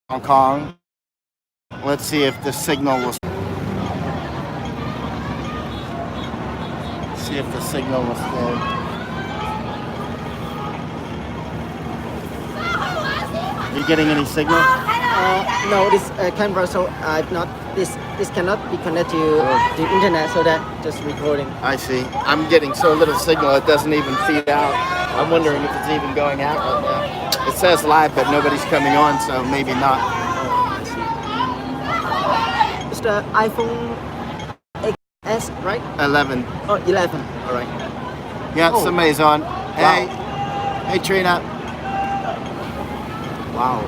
Hong Kong. Let's see if the signal was. See if the signal was good. Are you getting any signal? No, this camera, so I've not this cannot be connected to the internet, so that just recording. I see. I'm getting so little signal it doesn't even feed out. I'm wondering if it's even going out right now. It says live, but nobody's coming on, so maybe not. Oh, I see. It's the iPhone XS, right? 11. Oh, 11. All right. Yeah, Oh. somebody's on. Hey, hey, Trina. Wow.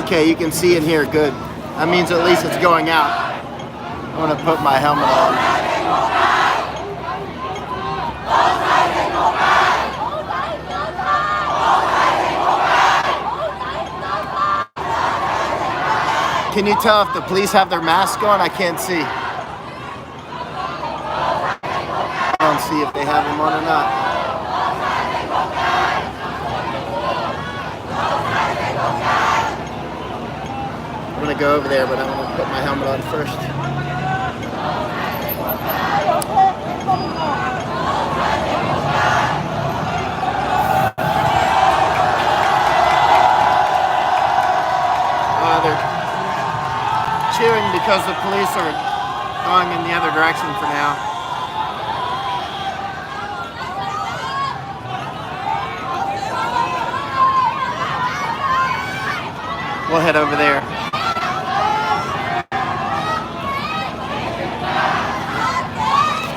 Okay, you can see and hear good. That means at least it's going out. I'm gonna put my helmet on. Can you tell if the police have their masks on? I can't see. I don't see if they have them on or not. I'm gonna go over there, but I'm gonna put my helmet on first. They're cheering because the police are going in the other direction for now. We'll head over there.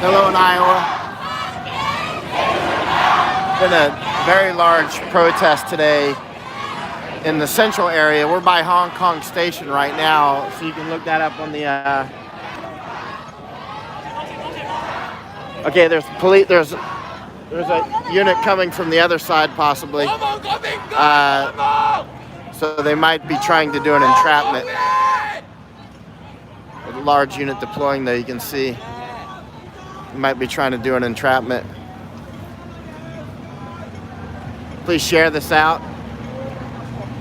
Hello in Iowa. Been a very large protest today in the central area. We're by Hong Kong Station right now, so you can look that up on the. Okay, there's police. There's a unit coming from the other side, possibly. So they might be trying to do an entrapment. A large unit deploying there, you can see. Might be trying to do an entrapment. Please share this out.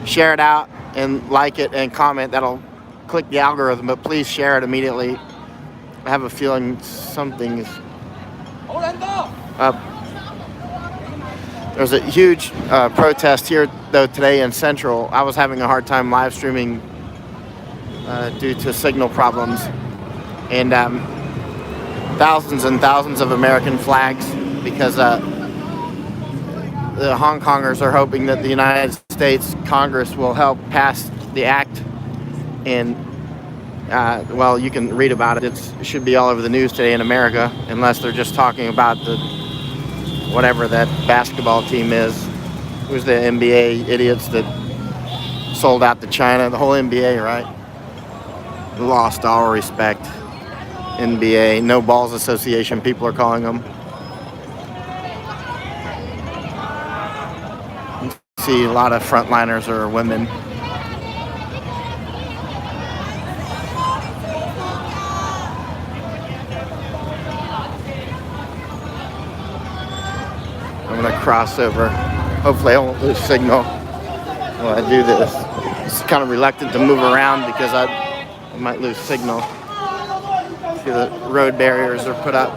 Share it out and like it and comment. That'll click the algorithm, but please share it immediately. I have a feeling something is up. There's a huge protest here, though, today in Central. I was having a hard time live streaming due to signal problems. And thousands and thousands of American flags because the Hong Kongers are hoping that the United States Congress will help pass the act. And, well, you can read about it. It should be all over the news today in America, unless they're just talking about the whatever that basketball team is. Who's the NBA idiots that sold out to China? The whole NBA, right? Lost all respect. NBA, No Balls Association, people are calling them. You see a lot of frontliners are women. I'm gonna cross over. Hopefully I won't lose signal while I do this. It's kind of reluctant to move around because I might lose signal. See the road barriers are put up.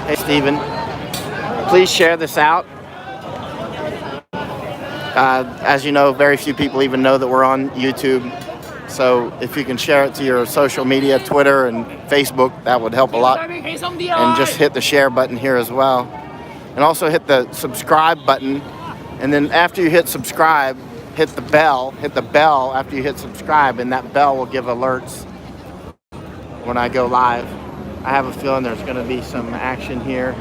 Hey Stephen, please share this out. As you know, very few people even know that we're on YouTube. So if you can share it to your social media, Twitter and Facebook, that would help a lot. And just hit the share button here as well. And also hit the subscribe button. And then after you hit subscribe, hit the bell after you hit subscribe, and that bell will give alerts when I go live. I have a feeling there's going to be some action here.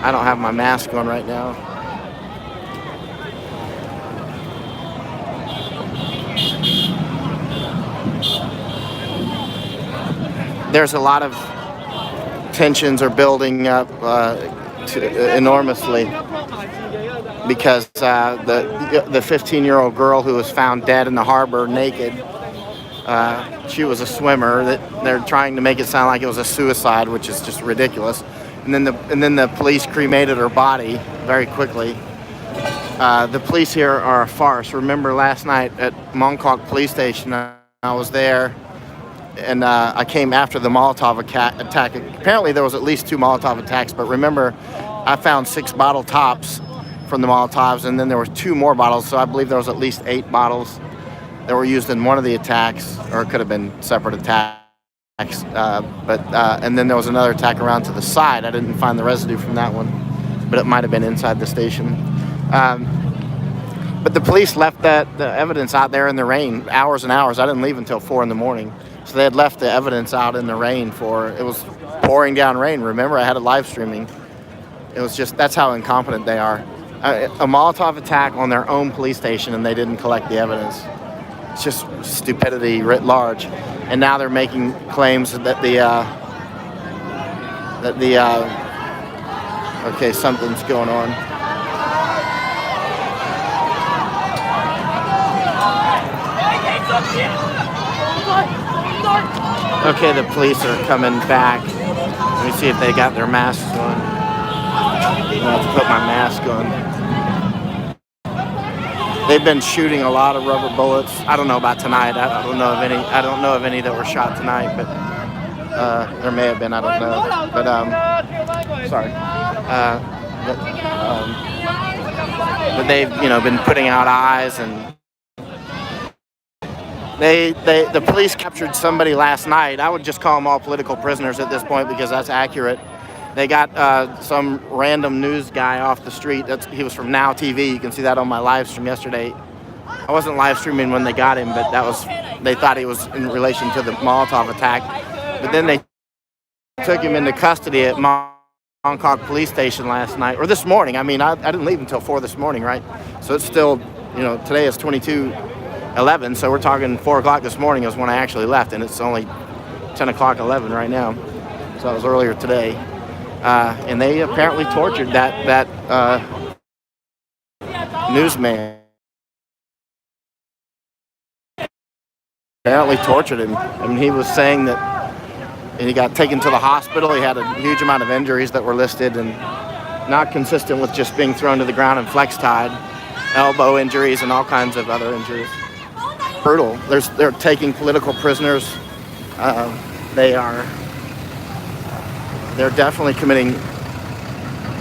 I don't have my mask on right now. There's a lot of tensions are building up enormously because the 15-year-old girl who was found dead in the harbor naked She was a swimmer. That they're trying to make it sound like it was a suicide, which is just ridiculous. And then the police cremated her body very quickly. The police here are a farce. Remember last night at Mongkok Police Station, I was there, and I came after the Molotov attack. Apparently there was at least 2 Molotov attacks, but remember, I found 6 bottle tops from the Molotovs, and then there were 2 more bottles, so I believe there was at least 8 bottles that were used in one of the attacks, or it could have been separate attacks. And then there was another attack around to the side. I didn't find the residue from that one, but it might have been inside the station. But the police left the evidence out there in the rain, hours and hours. I didn't leave until 4 in the morning. So they had left the evidence out in the rain it was pouring down rain. Remember, I had it live streaming. It was just, that's how incompetent they are. A Molotov attack on their own police station, and they didn't collect the evidence. It's just stupidity writ large. And now they're making claims that okay, something's going on. Okay, the police are coming back. Let me see if they got their masks on. I have to put my mask on. They've been shooting a lot of rubber bullets. I don't know about tonight. I don't know of any. I don't know of any that were shot tonight, but there may have been. I don't know. But sorry. But they've been putting out eyes, and the police captured somebody last night. I would just call them all political prisoners at this point because that's accurate. They got some random news guy off the street. He was from Now TV. You can see that on my live stream yesterday. I wasn't live streaming when they got him, but they thought he was in relation to the Molotov attack. But then they took him into custody at Mongkok Police Station last night, or this morning. I mean, I didn't leave until 4 this morning, right? So it's still, today is 22:11, so we're talking 4 o'clock this morning is when I actually left, and it's only 10 o'clock 11 right now. So that was earlier today. And they apparently tortured that newsman. Apparently tortured him. I mean, he was saying that he got taken to the hospital. He had a huge amount of injuries that were listed and not consistent with just being thrown to the ground and flex tied. Elbow injuries and all kinds of other injuries. Brutal. They're taking political prisoners. They're definitely committing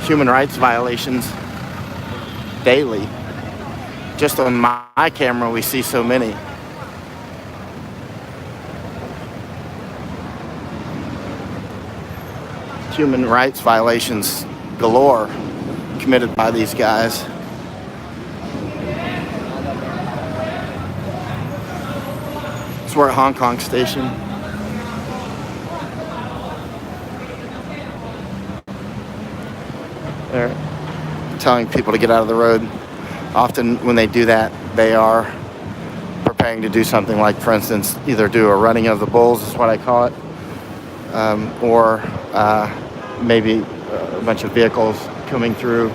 human rights violations daily. Just on my camera, we see so many. Human rights violations galore committed by these guys. So we're at Hong Kong Station. They're telling people to get out of the road. Often when they do that, they are preparing to do something like, for instance, either do a running of the bulls, is what I call it, or maybe a bunch of vehicles coming through.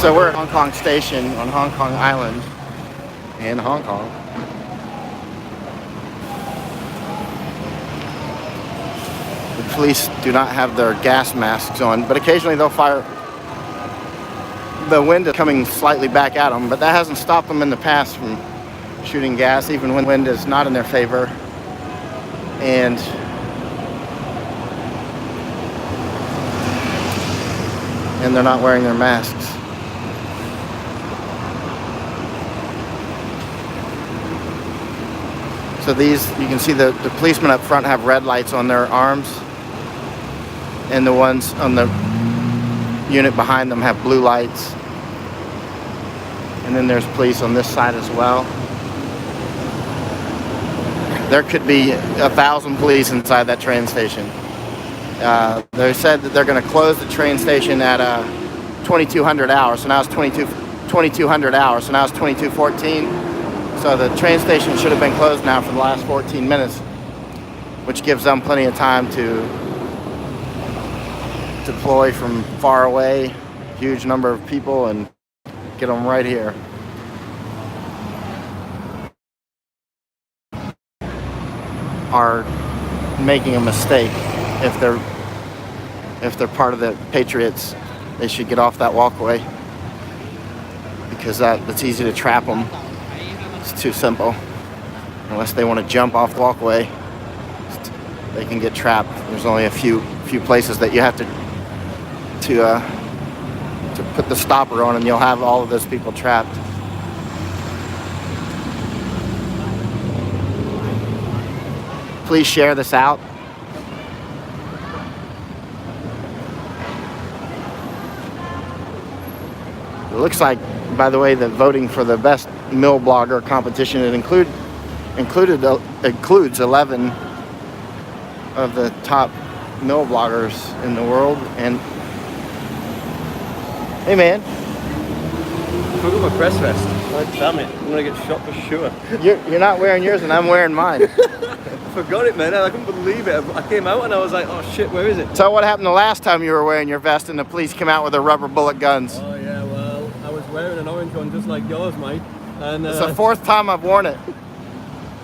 So we're at Hong Kong Station on Hong Kong Island in Hong Kong. The police do not have their gas masks on, but occasionally they'll fire. The wind is coming slightly back at them, but that hasn't stopped them in the past from shooting gas, even when wind is not in their favor. And they're not wearing their masks. So these, you can see the policemen up front have red lights on their arms, and the ones on the unit behind them have blue lights. And then there's police on this side as well. There could be 1,000 police inside that train station. They said that they're going to close the train station at 2200 hours. So now it's 2200 hours. So now it's 2214. So the train station should have been closed now for the last 14 minutes, which gives them plenty of time to deploy from far away, huge number of people, and get them right here. Are making a mistake. If they're part of the Patriots, they should get off that walkway, because it's easy to trap them. It's too simple. Unless they want to jump off the walkway, they can get trapped. There's only a few places that you have to put the stopper on, and you'll have all of those people trapped. Please share this out. It looks like, by the way, the voting for the best mill blogger competition, it includes 11 of the top mill bloggers in the world. And hey, man, I forgot my press vest. Oh, damn it! I'm gonna get shot for sure. you're not wearing yours, and I'm wearing mine. I forgot it, man. I couldn't believe it. I came out and I was like, oh shit, where is it? So what happened the last time you were wearing your vest and the police came out with their rubber bullet guns? Oh yeah, well, I was wearing an orange one just like yours, mate. And It's the fourth time I've worn it.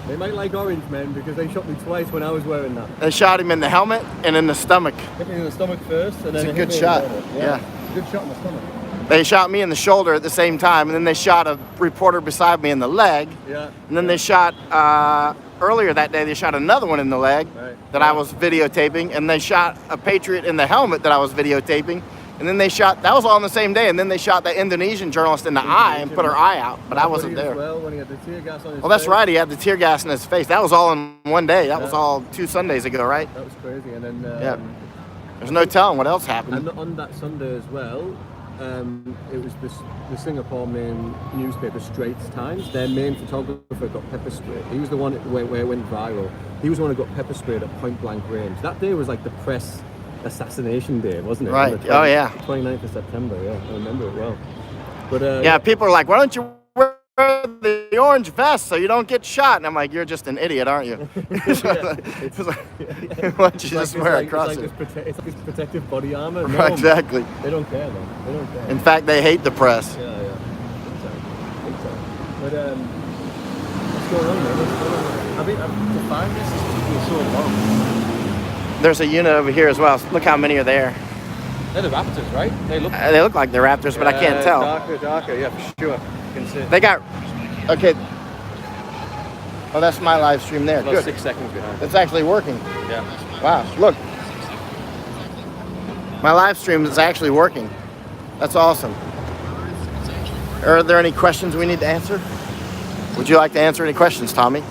they might like orange men because they shot me twice when I was wearing that. They shot him in the helmet and in the stomach. Hit me in the stomach first, and then It's a it hit good me in shot. the helmet. Yeah. Good shot in the stomach. They shot me in the shoulder at the same time, and then they shot a reporter beside me in the leg. Yeah. And then they shot, earlier that day, they shot another one in the leg that I was videotaping, and they shot a Patriot in the helmet that I was videotaping. And then they shot, that was all on the same day, and then they shot the Indonesian journalist in the eye and put her eye out, but I wasn't there. Well, when he had the tear gas on his Well, that's face. right, he had the tear gas in his face. That was all in one day. That was all 2 Sundays ago, right? That was crazy. And then Yeah. There's no telling what else happened. and on that Sunday as well, it was the Singapore main newspaper, Straits Times. Their main photographer got pepper sprayed. He was the one where it went viral. He was the one who got pepper sprayed at point blank range. That day was like the press assassination day, wasn't it? Right. On the Oh, yeah. 29th of September. Yeah, I remember it well. But Yeah, people are like, why don't you wear the orange vest so you don't get shot? And I'm like, you're just an idiot, aren't you? It's like, why don't you just wear it across it? It's like this protective body armor. No, Right, exactly. They don't care, man. They don't care. In fact, they hate the press. Yeah. Exactly. But what's going on, man? What's going on? I mean, to find this is taking so long. There's a unit over here as well. Look how many are there. They're the Raptors, right? They They look like they're Raptors, but I can't tell. Darker, yeah, for sure. You can see. They got, okay. Oh, that's my live stream there. About Good. 6 seconds behind. It's actually working. Yeah. Wow, look. My live stream is actually working. That's awesome. Are there any questions we need to answer? Would you like to answer any questions, Tommy? If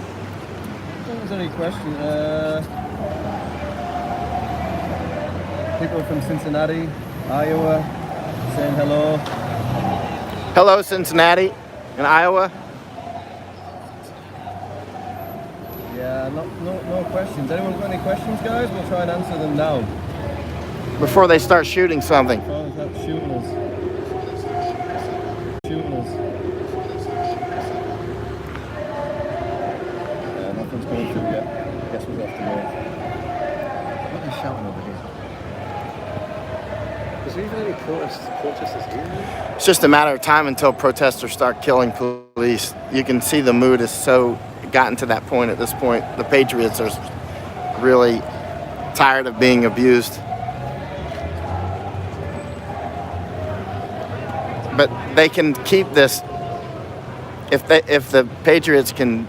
there's any question, people from Cincinnati, Iowa, saying hello. Hello, Cincinnati and Iowa. Yeah, no questions. Anyone got any questions, guys? We'll try and answer them now. Before they start shooting something. Oh, that's shooting us. Shooting us. Yeah, nothing's going through yet. I guess we'll have to wait. What are they shouting over here? Is there even any protesters here? It's just a matter of time until protesters start killing police. You can see the mood is so gotten to that point at this point. The Patriots are really tired of being abused. But they can keep this if the Patriots can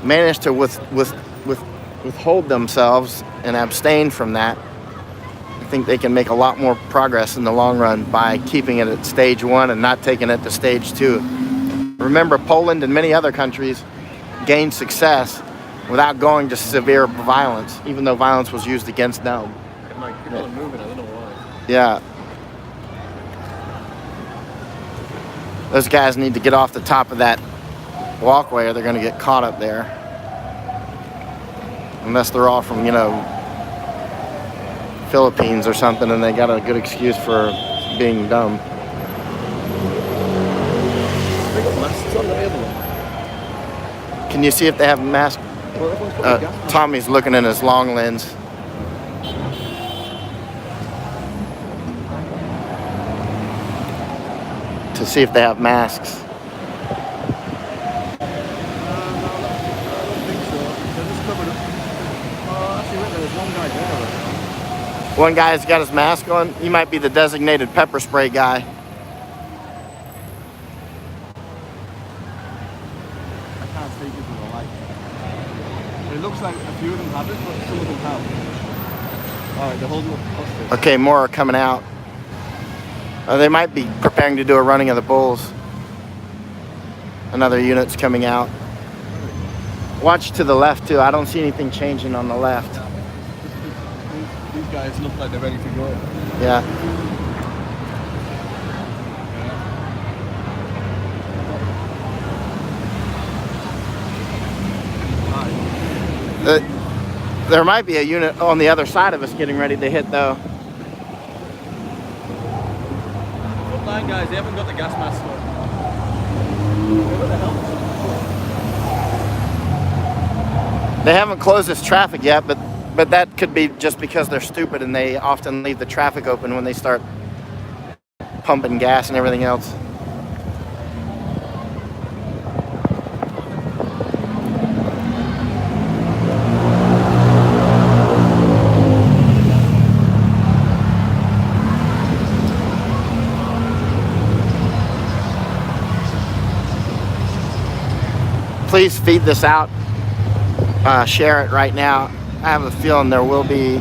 manage to withhold themselves and abstain from that. I think they can make a lot more progress in the long run by keeping it at stage 1 and not taking it to stage 2. Remember, Poland and many other countries gained success without going to severe violence, even though violence was used against them. People are moving, I don't know why. Yeah. Those guys need to get off the top of that walkway or they're going to get caught up there. Unless they're all from, Philippines or something, and they got a good excuse for being dumb. They got masks on the other one. Can you see if they have masks? Well, everyone's got a gas mask. Tommy's looking in his long lens. To see if they have masks. I don't think so. They're just covered up. Oh, actually, wait, there's one guy there. One guy's got his mask on. He might be the designated pepper spray guy. I can't see because of the light. It looks like a few of them have it, but some of them have. Alright, they're holding up hostage. Okay, more are coming out. They might be preparing to do a running of the bulls. Another unit's coming out. Watch to the left too. I don't see anything changing on the left. These guys look like they're ready to go. Yeah. There might be a unit on the other side of us getting ready to hit though. Line guys, they haven't got the gas mask on. They haven't closed this traffic yet, but that could be just because they're stupid and they often leave the traffic open when they start pumping gas and everything else. Please feed this out, share it right now. I have a feeling there will be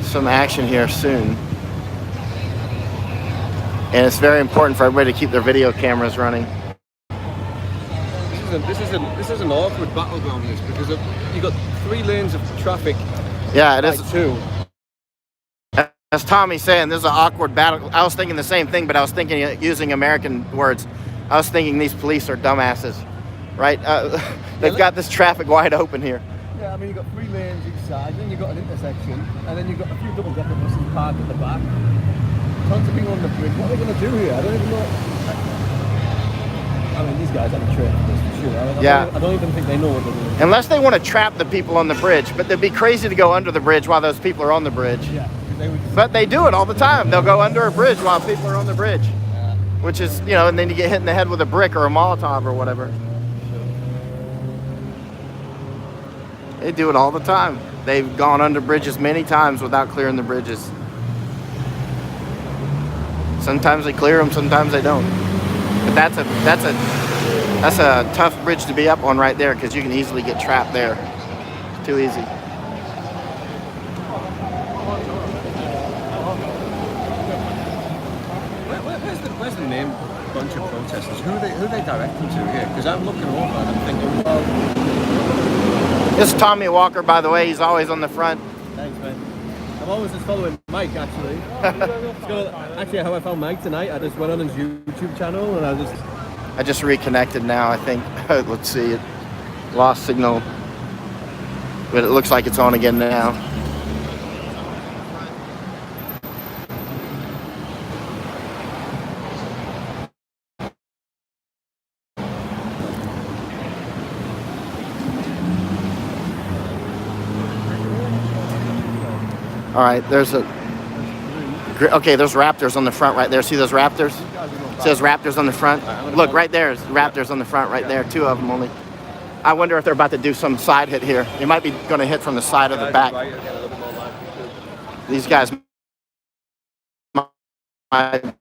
some action here soon. And it's very important for everybody to keep their video cameras running. This is an awkward battleground, this, because you've got 3 lanes of traffic. Yeah, it is. Like 2. As Tommy's saying, this is an awkward battle. I was thinking the same thing, but I was thinking using American words. I was thinking these police are dumbasses, right? They've got this traffic wide open here. Yeah, I mean, you've got 3 lanes each side, then you've got an intersection, and then you've got a few double-decker buses parked at the back. Tons of people on the bridge. What are they going to do here? I don't even know. I mean, these guys haven't trained for this, for sure. I don't even think they know what they're doing. Unless they want to trap the people on the bridge, but they'd be crazy to go under the bridge while those people are on the bridge. Yeah, because they would just... But they do it all the time. They'll go under a bridge while people are on the bridge. Which is, you know, and then you get hit in the head with a brick or a Molotov or whatever. They do it all the time. They've gone under bridges many times without clearing the bridges. Sometimes they clear them, sometimes they don't. But that's a tough bridge to be up on right there because you can easily get trapped there. It's too easy. Where's the main bunch of protesters? Who are they directing to here? Because I'm looking over and I'm thinking, well... This is Tommy Walker, by the way. He's always on the front. Thanks, man. I'm always just following Mike, actually. Actually, how I found Mike tonight, I just went on his YouTube channel and I just reconnected now, I think. Let's see. It lost signal. But it looks like it's on again now. All right, there's there's raptors on the front right there. See those raptors? See those raptors on the front? Look, right there, raptors on the front right there, 2 of them only. I wonder if they're about to do some side hit here. They might be going to hit from the side or the back. These guys might...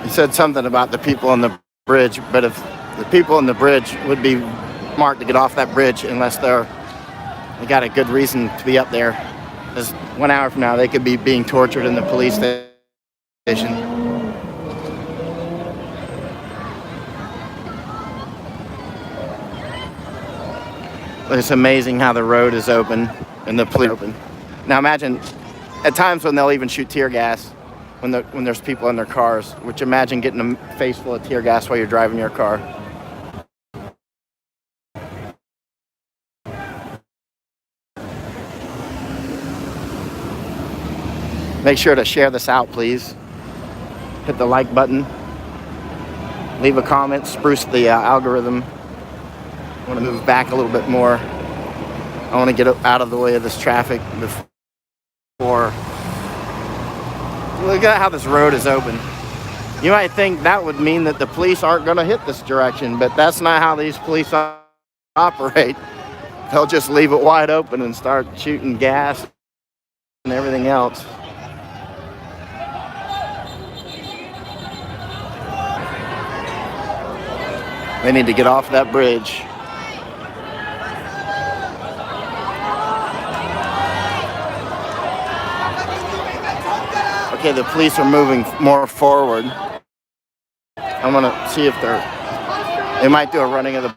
He said something about the people on the bridge, but if the people on the bridge would be marked to get off that bridge unless they got a good reason to be up there. Because 1 hour from now, they could be being tortured in the police station. It's amazing how the road is open and the police are open. Now imagine at times when they'll even shoot tear gas when there's people in their cars, which imagine getting a face full of tear gas while you're driving your car. Make sure to share this out, please. Hit the like button. Leave a comment, spruce the algorithm. I want to move back a little bit more. I want to get out of the way of this traffic before. Look at how this road is open. You might think that would mean that the police aren't going to hit this direction, but that's not how these police operate. They'll just leave it wide open and start shooting gas and everything else. They need to get off that bridge. Okay, the police are moving more forward. I'm gonna see if they might do a running of the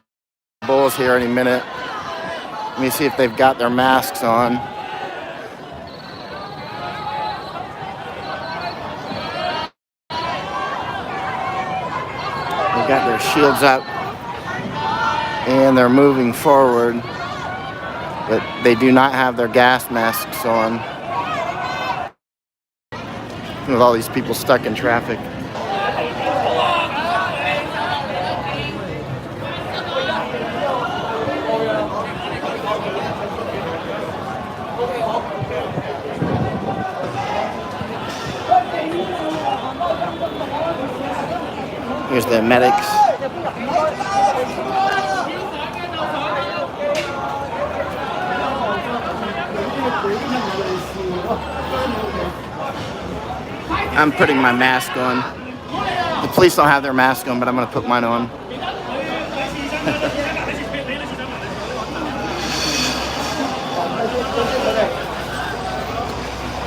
bulls here any minute. Let me see if they've got their masks on. They've got their shields up and they're moving forward, but they do not have their gas masks on. With all these people stuck in traffic. Here's the medics. I'm putting my mask on. The police don't have their mask on, but I'm gonna put mine on.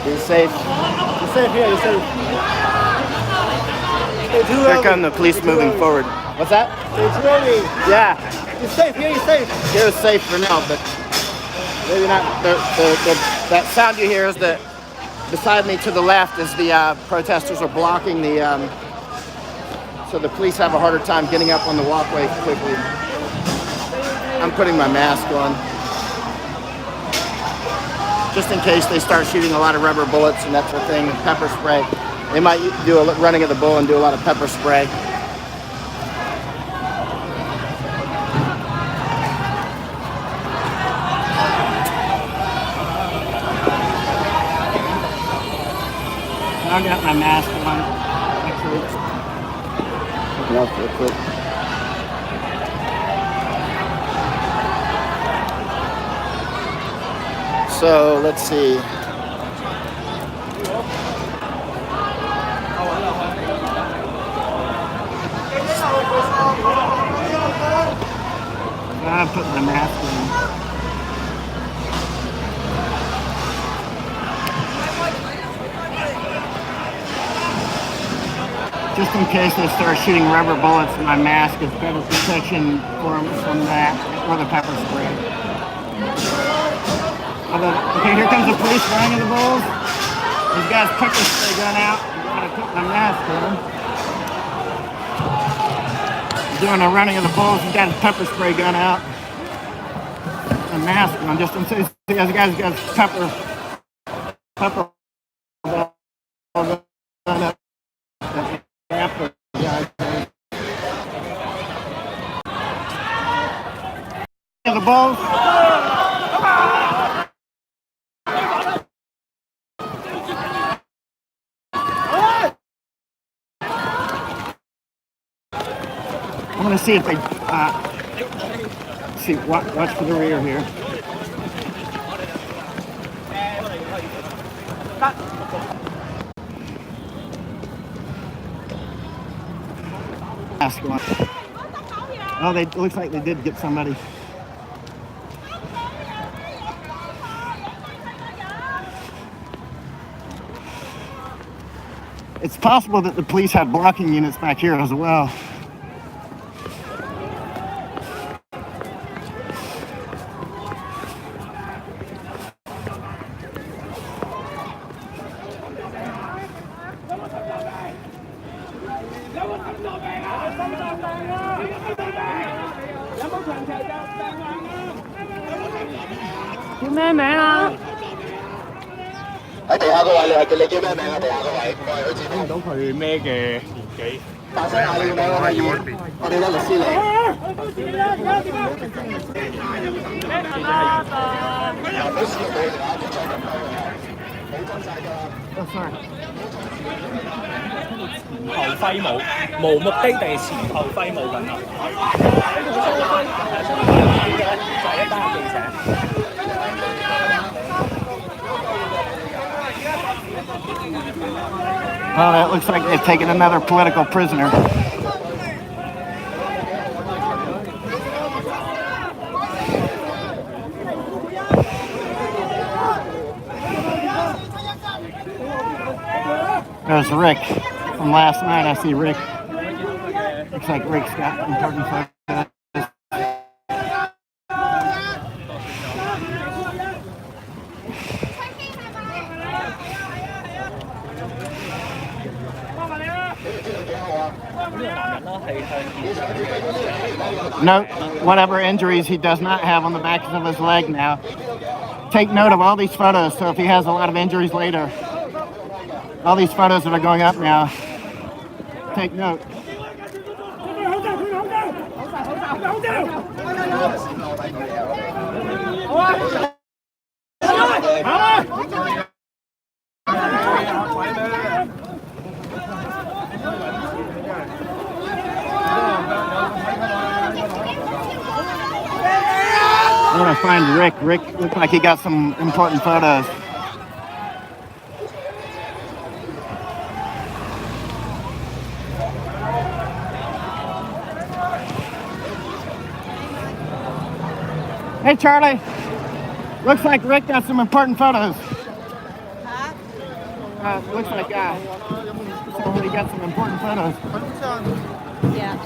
You're safe. You're safe here, you're safe. Here come the police moving forward. What's that? It's ready. Yeah. You're safe here, you're safe. Here's safe for now, but maybe not. That sound you hear is the beside me to the left is the protesters are blocking the, so the police have a harder time getting up on the walkway quickly. I'm putting my mask on. Just in case they start shooting a lot of rubber bullets and that sort of thing, and pepper spray. They might do a running of the bull and do a lot of pepper spray. I got my mask on. Actually. Real quick. So let's see. I put my mask on. Just in case they start shooting rubber bullets, my mask is better protection from that, or the pepper spray. Okay, here comes the police running the bulls. These guys pepper spray gun out. I'm gonna put my mask on. Doing a running of the bulls. He's got his pepper spray gun out. A mask on, just in case the guys got pepper gun up. The bulls. I'm gonna see if they watch for the rear here. Mask on. Oh, it looks like they did get somebody. It's possible that the police had blocking units back here as well. 叫咩名啊？喺地下嗰位，你叫咩名啊？地下嗰位，我係許志睇唔到佢咩嘅年紀。大聲嗌你個名可唔可以？我哋有律師嚟。後揮舞，無目的地前後揮舞緊啊！就係一班記者。Well, it looks like they've taken another political prisoner. There's Rick from last night. I see Rick. Looks like Rick's got important photos. Note whatever injuries he does not have on the backs of his leg now. Take note of all these photos, so if he has a lot of injuries later, all these photos that are going up now, take note. I want to find Rick. Rick looked like he got some important photos. Hey, Charlie. Looks like Rick got some important photos. Looks like somebody got some important photos. Yeah.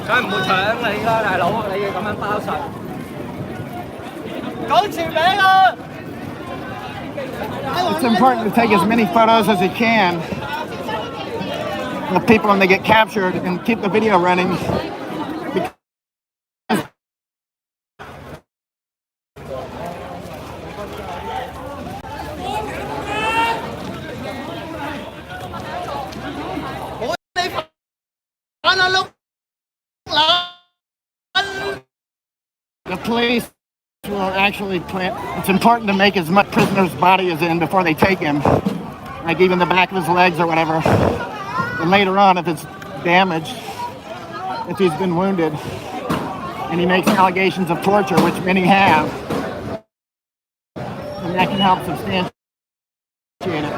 梗唔會搶你啦，大佬，你要咁樣包實。講全名啊！ It's important to take as many photos as he can of people when they get captured and keep the video running. The police will actually plant. It's important to make as much prisoner's body as in before they take him, like even the back of his legs or whatever. And later on, if it's damaged, if he's been wounded, and he makes allegations of torture, which many have, and that can help substantiate it.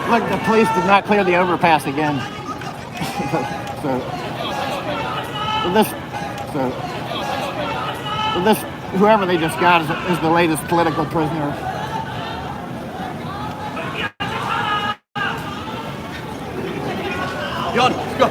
Look, the police did not clear the overpass again. Whoever they just got is the latest political prisoner. John, let's go.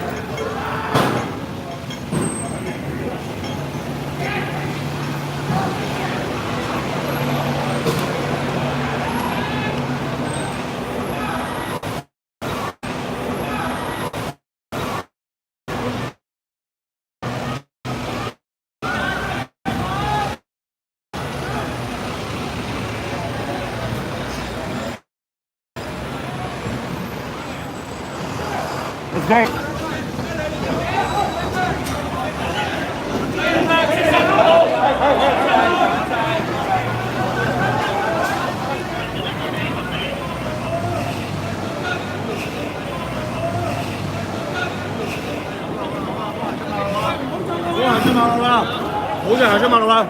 It's very. 是马老板，胡子还是马老板。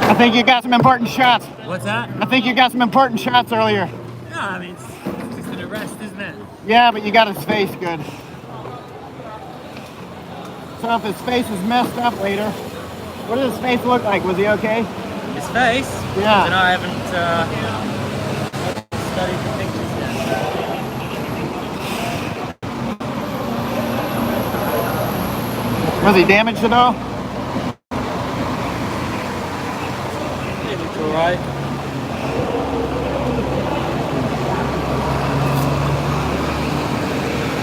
I think you got some important shots. What's that? I think you got some important shots earlier. No, I mean, it's just an arrest, isn't it? Yeah, but you got his face good. So if his face is messed up later, what did his face look like? Was he okay? His face? Yeah. And I haven't studied the pictures yet. Was he damaged at all? He looked alright.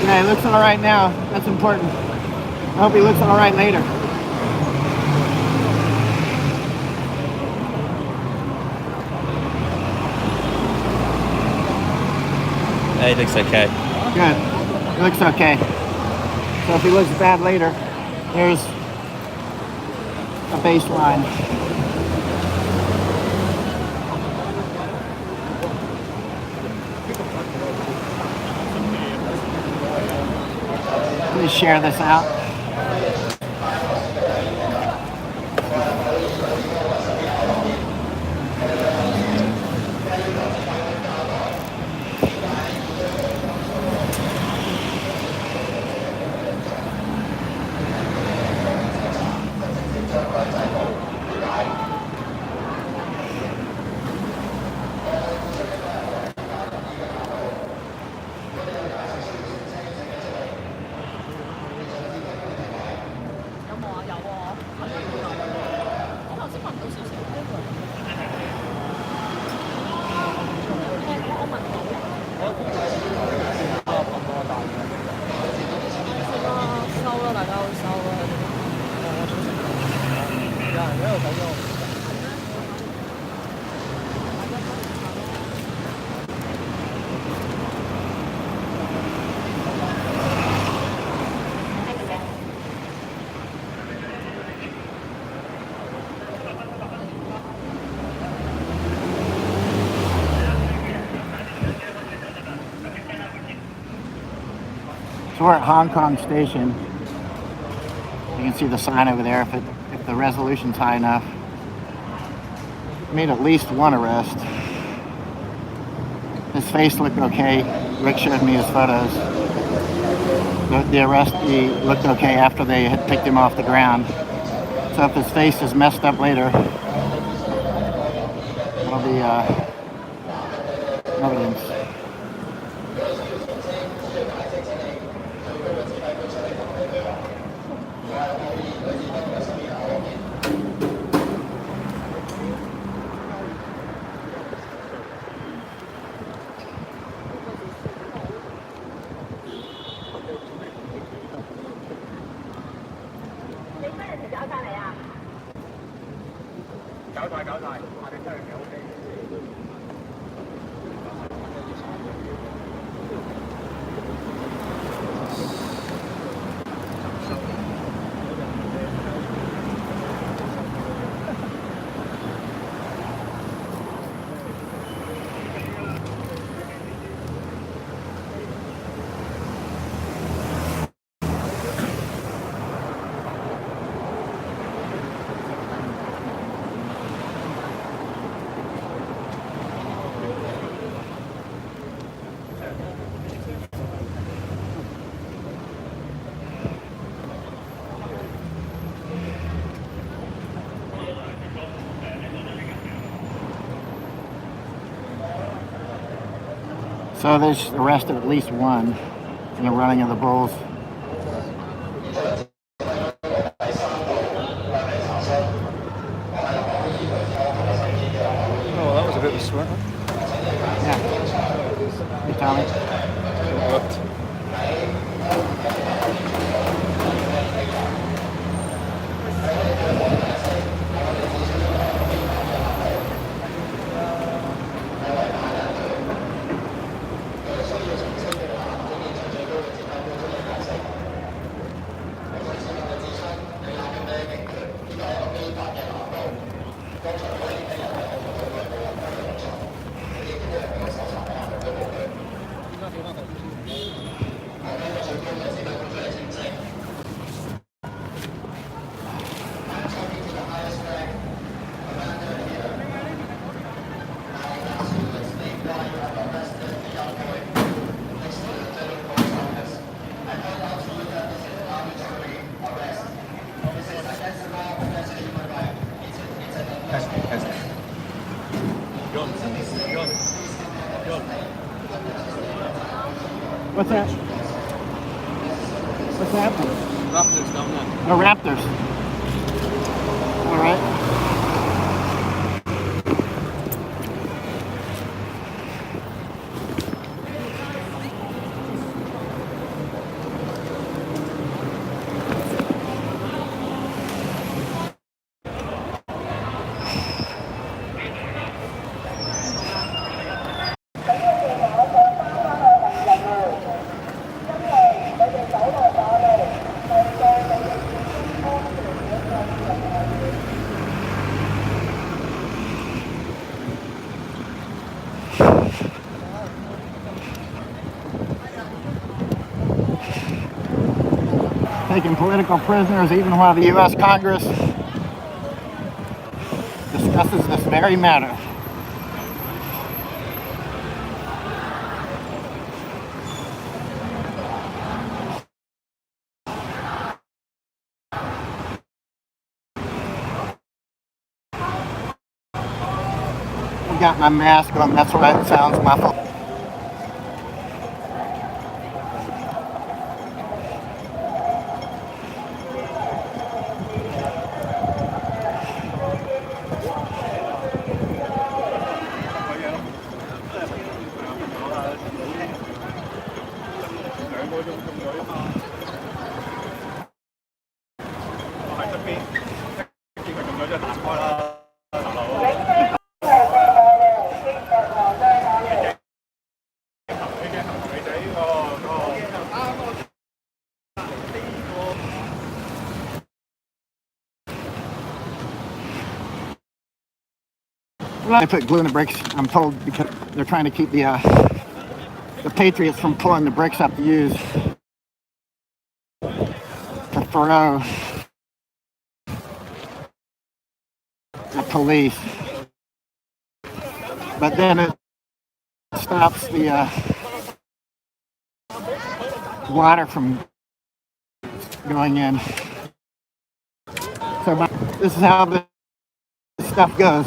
Yeah, he looks all right now. That's important. I hope he looks all right later. He looks okay. Good. He looks okay. So if he looks bad later, there's a baseline. Please share this out. So we're at Hong Kong Station. You can see the sign over there if the resolution's high enough. Made at least one arrest. His face looked okay. Rick showed me his photos. The arrest he looked okay after they had picked him off the ground. So if his face is messed up later, it'll be evidence. So they arrested at least one in the running of the bulls. Oh, that was a bit of a sweat. Yeah. Hey, Tommy. It worked. What's that? What's that? Raptors down there. The Raptors. All right. Taking political prisoners even while the U.S. Congress discusses this very matter. I got my mask on, that's why it sounds muffled. They put glue in the bricks, I'm told, because they're trying to keep the Patriots from pulling the bricks up to use to throw the police. But then it stops the water from going in. So this is how this stuff goes.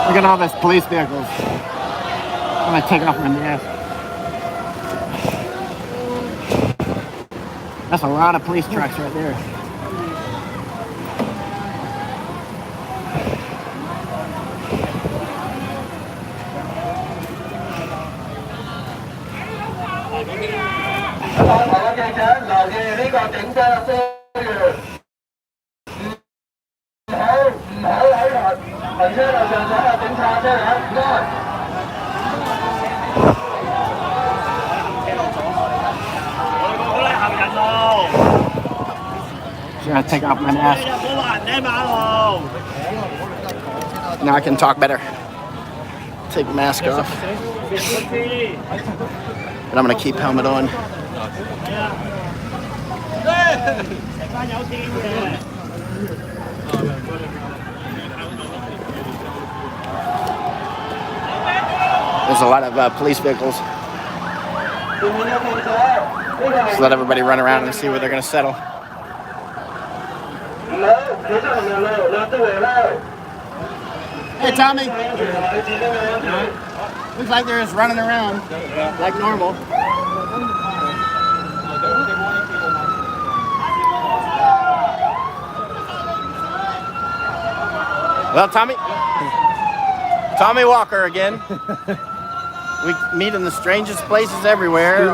Look at all these police vehicles. I'm gonna take off my mask. That's a lot of police trucks right there. Should I take off my mask? Now I can talk better. Take the mask off. But I'm gonna keep helmet on. There's a lot of police vehicles. Just let everybody run around and see where they're gonna settle. Hey, Tommy. Looks like they're just running around like normal. Well, Tommy Walker again. We meet in the strangest places everywhere.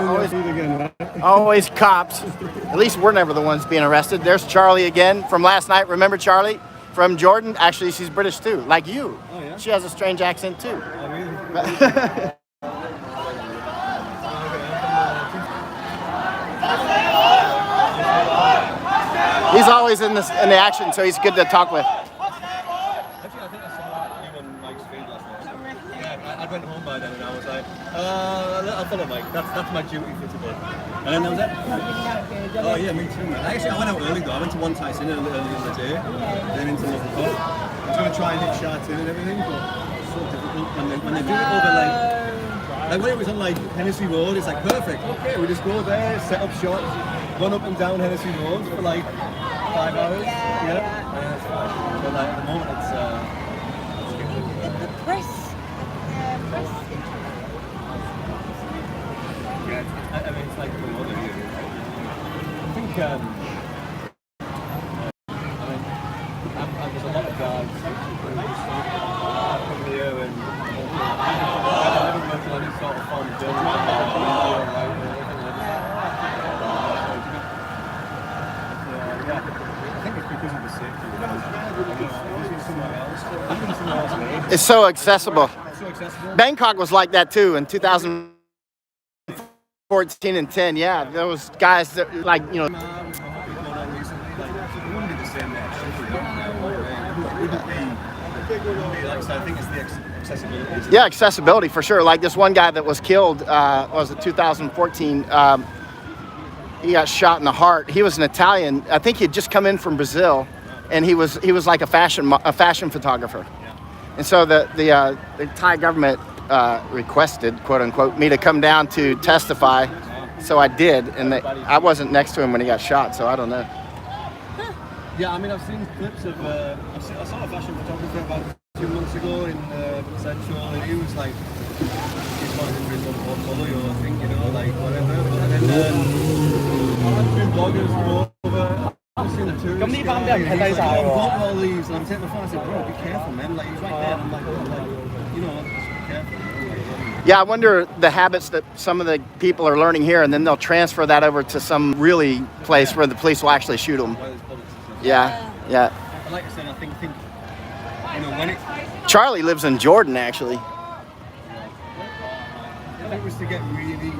Always cops. At least we're never the ones being arrested. There's Charlie again from last night. Remember Charlie from Jordan? Actually, she's British too, like you. Oh, yeah? She has a strange accent too. Oh, really? He's always in the action, so he's good to talk with. Actually, I think I saw you on Mike's feed last night. Yeah, I went home by then and I was like, I'll follow Mike. That's my duty for today. And then that was it. Oh yeah, me too, man. Actually, I went out early though. I went to One Thai Sin earlier in the day, then into Local Pub. I was going to try and hit shots in and everything, but it's so difficult when they do it over like when it was on like Hennessy Road. It's like perfect. Okay, we just go there, set up shots, run up and down Hennessy Road for like 5 hours. Yeah, that's fine. But like at the moment, it's The press. yeah, I mean, it's like the other here. I think, I mean, there's a lot of guys who come here and I never went to any sort of fun journey. I think it's because of the safety. It's so accessible. It's so accessible. Bangkok was like that too in 2014 and 10. Yeah, there was guys that like, you know. I think it's the accessibility. Yeah, accessibility for sure. Like this one guy that was killed, was it 2014? He got shot in the heart. He was an Italian. I think he had just come in from Brazil, and he was like a fashion photographer. And so the Thai government requested, quote unquote, me to come down to testify. So I did, and I wasn't next to him when he got shot, so I don't know. Yeah, I mean, I've seen clips of. I saw a fashion photographer about 2 months ago in Central, and he was like, he's one of the original portfolio, I think, you know, like whatever. And then two bloggers go over. I've seen a tourist guy, and he's like, oh, I've got all these, and I'm taking my phone. I said, bro, be careful, man. Like he's right there. And I'm like, you know, just be careful. Yeah, I wonder the habits that some of the people are learning here, and then they'll transfer that over to some really place where the police will actually shoot them. Yeah. Like I said, I think you know, when it. Charlie lives in Jordan, actually. If it was to get really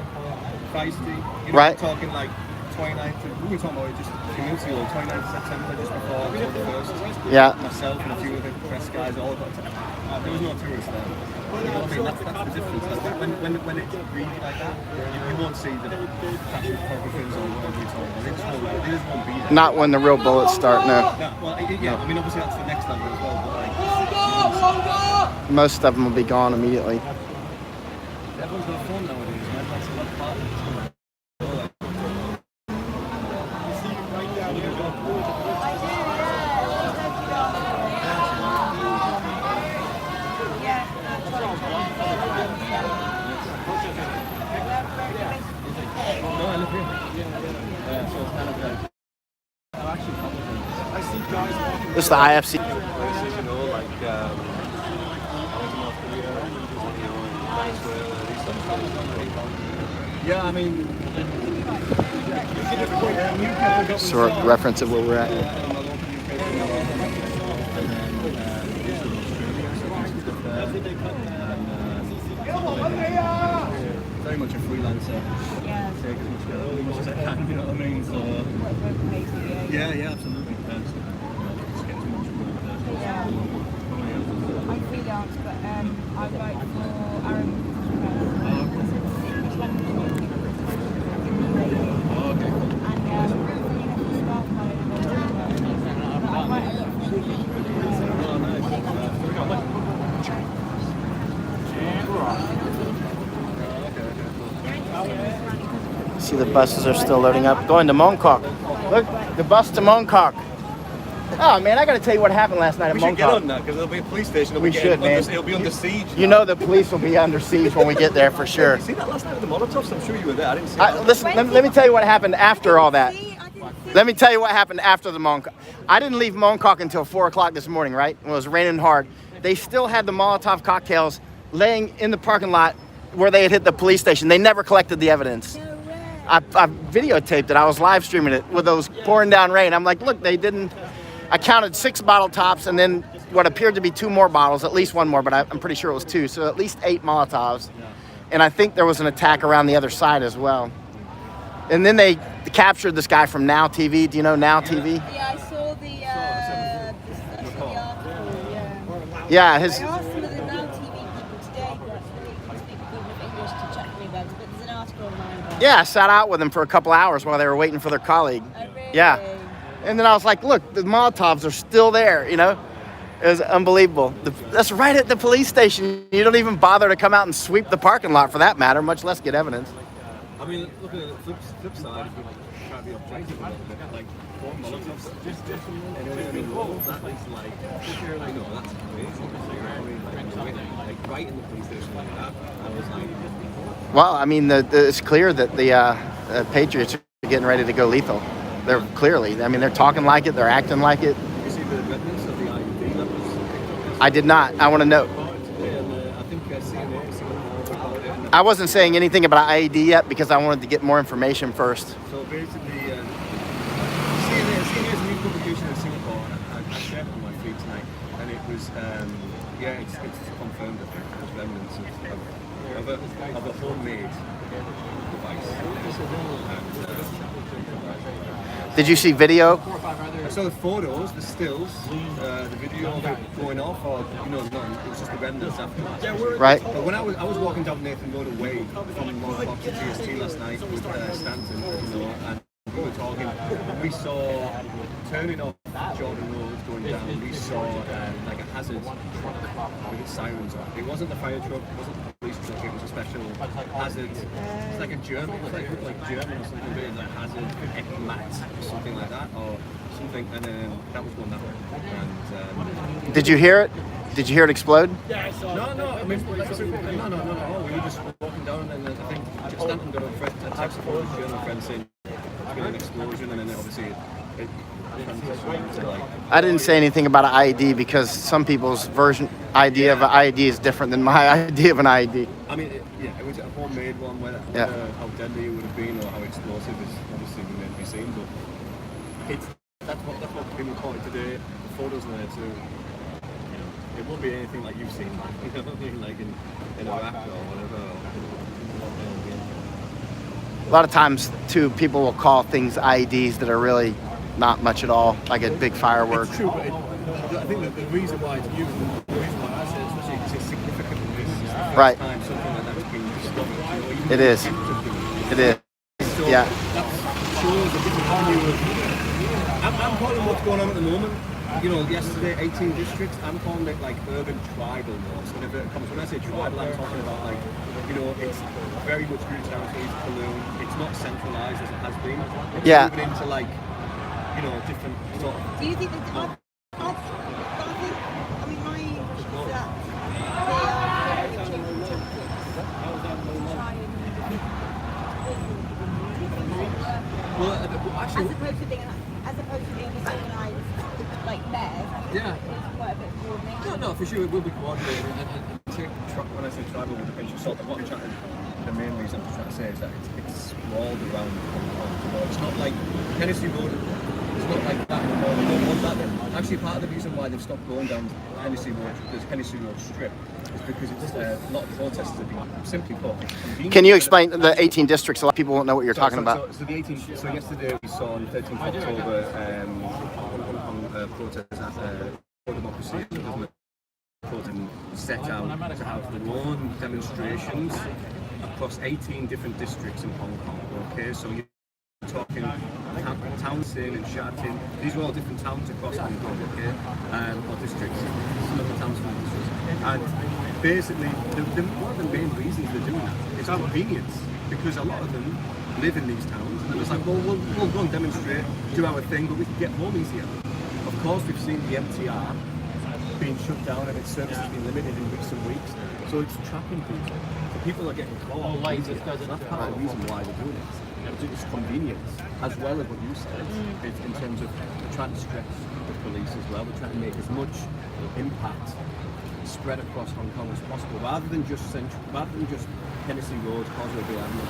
feisty, you know, Right. talking like 29th, we were talking about just a few minutes ago, 29th September, just before October 1st. Yeah. Myself and a few of the press guys all got to, there was no tourists there. You know what I mean? That's the difference. When it's really like that, you won't see the fashion photographers or whatever it's on. They just won't be there. Not when the real bullets start, no. Well, yeah, I mean, obviously that's the next level as well, but like... Most of them will be gone immediately. Everyone's got a phone nowadays, man. That's a lot of part of it. This is the IFC. You know, like, yeah, I mean, Sort of reference of where we're at. Very much a freelancer. Yeah. Take as much as I can, you know what I mean? So, yeah, absolutely. I freelance, but I work for Aaron. See, the buses are still loading up. Going to Mongkok. Look, the bus to Mongkok. Oh man, I got to tell you what happened last night at We should get Mongkok. on that because there'll be a police station. It'll We be getting should, man. It'll be under siege. You know the police will be under siege when we get there for sure. You see that last night with the Molotovs? I'm sure you were there. I didn't see that. Listen, let me tell you what happened after all that. Let me tell you what happened after the Mongkok. I didn't leave Mongkok until 4 o'clock this morning, right? When it was raining hard. They still had the Molotov cocktails laying in the parking lot where they had hit the police station. They never collected the evidence. I videotaped it. I was live streaming it with those pouring down rain. I'm like, look, they didn't. I counted 6 bottle tops and then what appeared to be 2 more bottles, at least 1 more, but I'm pretty sure it was 2. So at least 8 Molotovs. And I think there was an attack around the other side as well. And then they captured this guy from Now TV. Do you know Now TV? Yeah, I saw the article, yeah. Yeah, I asked some of the Now TV people today who actually speak good English to check me about it, but there's an article online about it. Yeah, I sat out with them for a couple hours while they were waiting for their colleague. Oh, really? Yeah. And then I was like, look, the Molotovs are still there, you know? It was unbelievable. That's right at the police station. You don't even bother to come out and sweep the parking lot for that matter, much less get evidence. I mean, look at the flip side. If we try to be objective a little bit, like Molotovs, I mean, that is like, I know that's amazing. I mean, like right in the police station like that. I was like, Well, I mean, it's clear that the Patriots are getting ready to go lethal. They're clearly, I mean, they're talking like it, they're acting like it. you see the remnants of the IED levels? I did not. I want to know. I think CNA reported it. I wasn't saying anything about IED yet because I wanted to get more information first. So basically, CNA's new publication in Singapore, I shared it on my feed tonight, and it was, it's confirmed that there's remnants of a homemade device. Did you see video? I saw the photos, the stills, the video of it going off, or none. It was just the remnants afterwards. Right. But when I was walking down Nathan Road away from Mongkok to GST last night with Stanton, and we were talking, we saw turning off Jordan Road going down. We saw like a hazard truck with its sirens on. It wasn't the fire truck, it wasn't the police truck. It was a special hazard. It's like a German, it looked like German or something, but it was a hazard ECMAT or something like that, or something. And then that was one that way. And Did you hear it? Did you hear it explode? no. I mean, like I said, no. We were just walking down, and I think Stanton got a text from his German friend saying it's been an explosion, and then obviously it transitioned to like. I didn't say anything about an IED because some people's idea of an IED is different than my idea of an IED. I mean, it was a homemade one, whether how deadly it would have been or how explosive is obviously remains to be seen, but that's what been reported today. The photos are there too. It won't be anything like you've seen, like in Iraq or whatever. A lot of times, too, people will call things IEDs that are really not much at all, like a big firework. It's true, but I think that the reason why it's used, the reason why I say it, especially because it's significant in this, is the first Right. time something like that's been discovered. It is. It is. So Yeah. that shows a different value of. I'm calling what's going on at the moment. Yesterday, 18 districts. I'm calling it like urban tribal laws. When I say tribal, I'm talking about like, it's very much rooted down to East Kowloon. It's not centralised as it has been. It's moving into like, different sort of. Do you think that I mean, my impression is that they are reaching to try and Well, as actually, opposed to being disorganised like theirs. Yeah. It's quite a bit coordinated. No, for sure it will be coordinated. And take when I say tribal with the pinch of salt, what I'm trying to, the main reason I'm trying to say is that it's walled around Hong Kong. It's not like Hennessy Road. It's not like that anymore. They don't want that. Actually, part of the reason why they've stopped going down Hennessy Road, the Hennessy Road Strip, is because it's a lot of protesters have been simply put. Can you explain the 18 districts? A lot of people won't know what you're talking about. So the 18. So yesterday we saw on 13th of October protests at pro-democracy. Putin set out to have their own demonstrations across 18 different districts in Hong Kong. Okay, so you're talking Town Sin and Sha Tin. These are all different towns across Hong Kong, okay, or districts. Some of the towns from districts. And basically, one of the main reasons they're doing that is convenience, because a lot of them live in these towns, and it's like, well, we'll go and demonstrate, do our thing, but we can get home easier. Of course, we've seen the MTR being shut down and its service has been limited in recent weeks. So it's trapping people. So people are getting caught. So that's part of the reason why they're doing it. It's convenience, as well as what you said, it's in terms of they're trying to stretch the police as well. They're trying to make as much impact spread across Hong Kong as possible, rather than just Hennessy Road, Causeway Bay Avenue,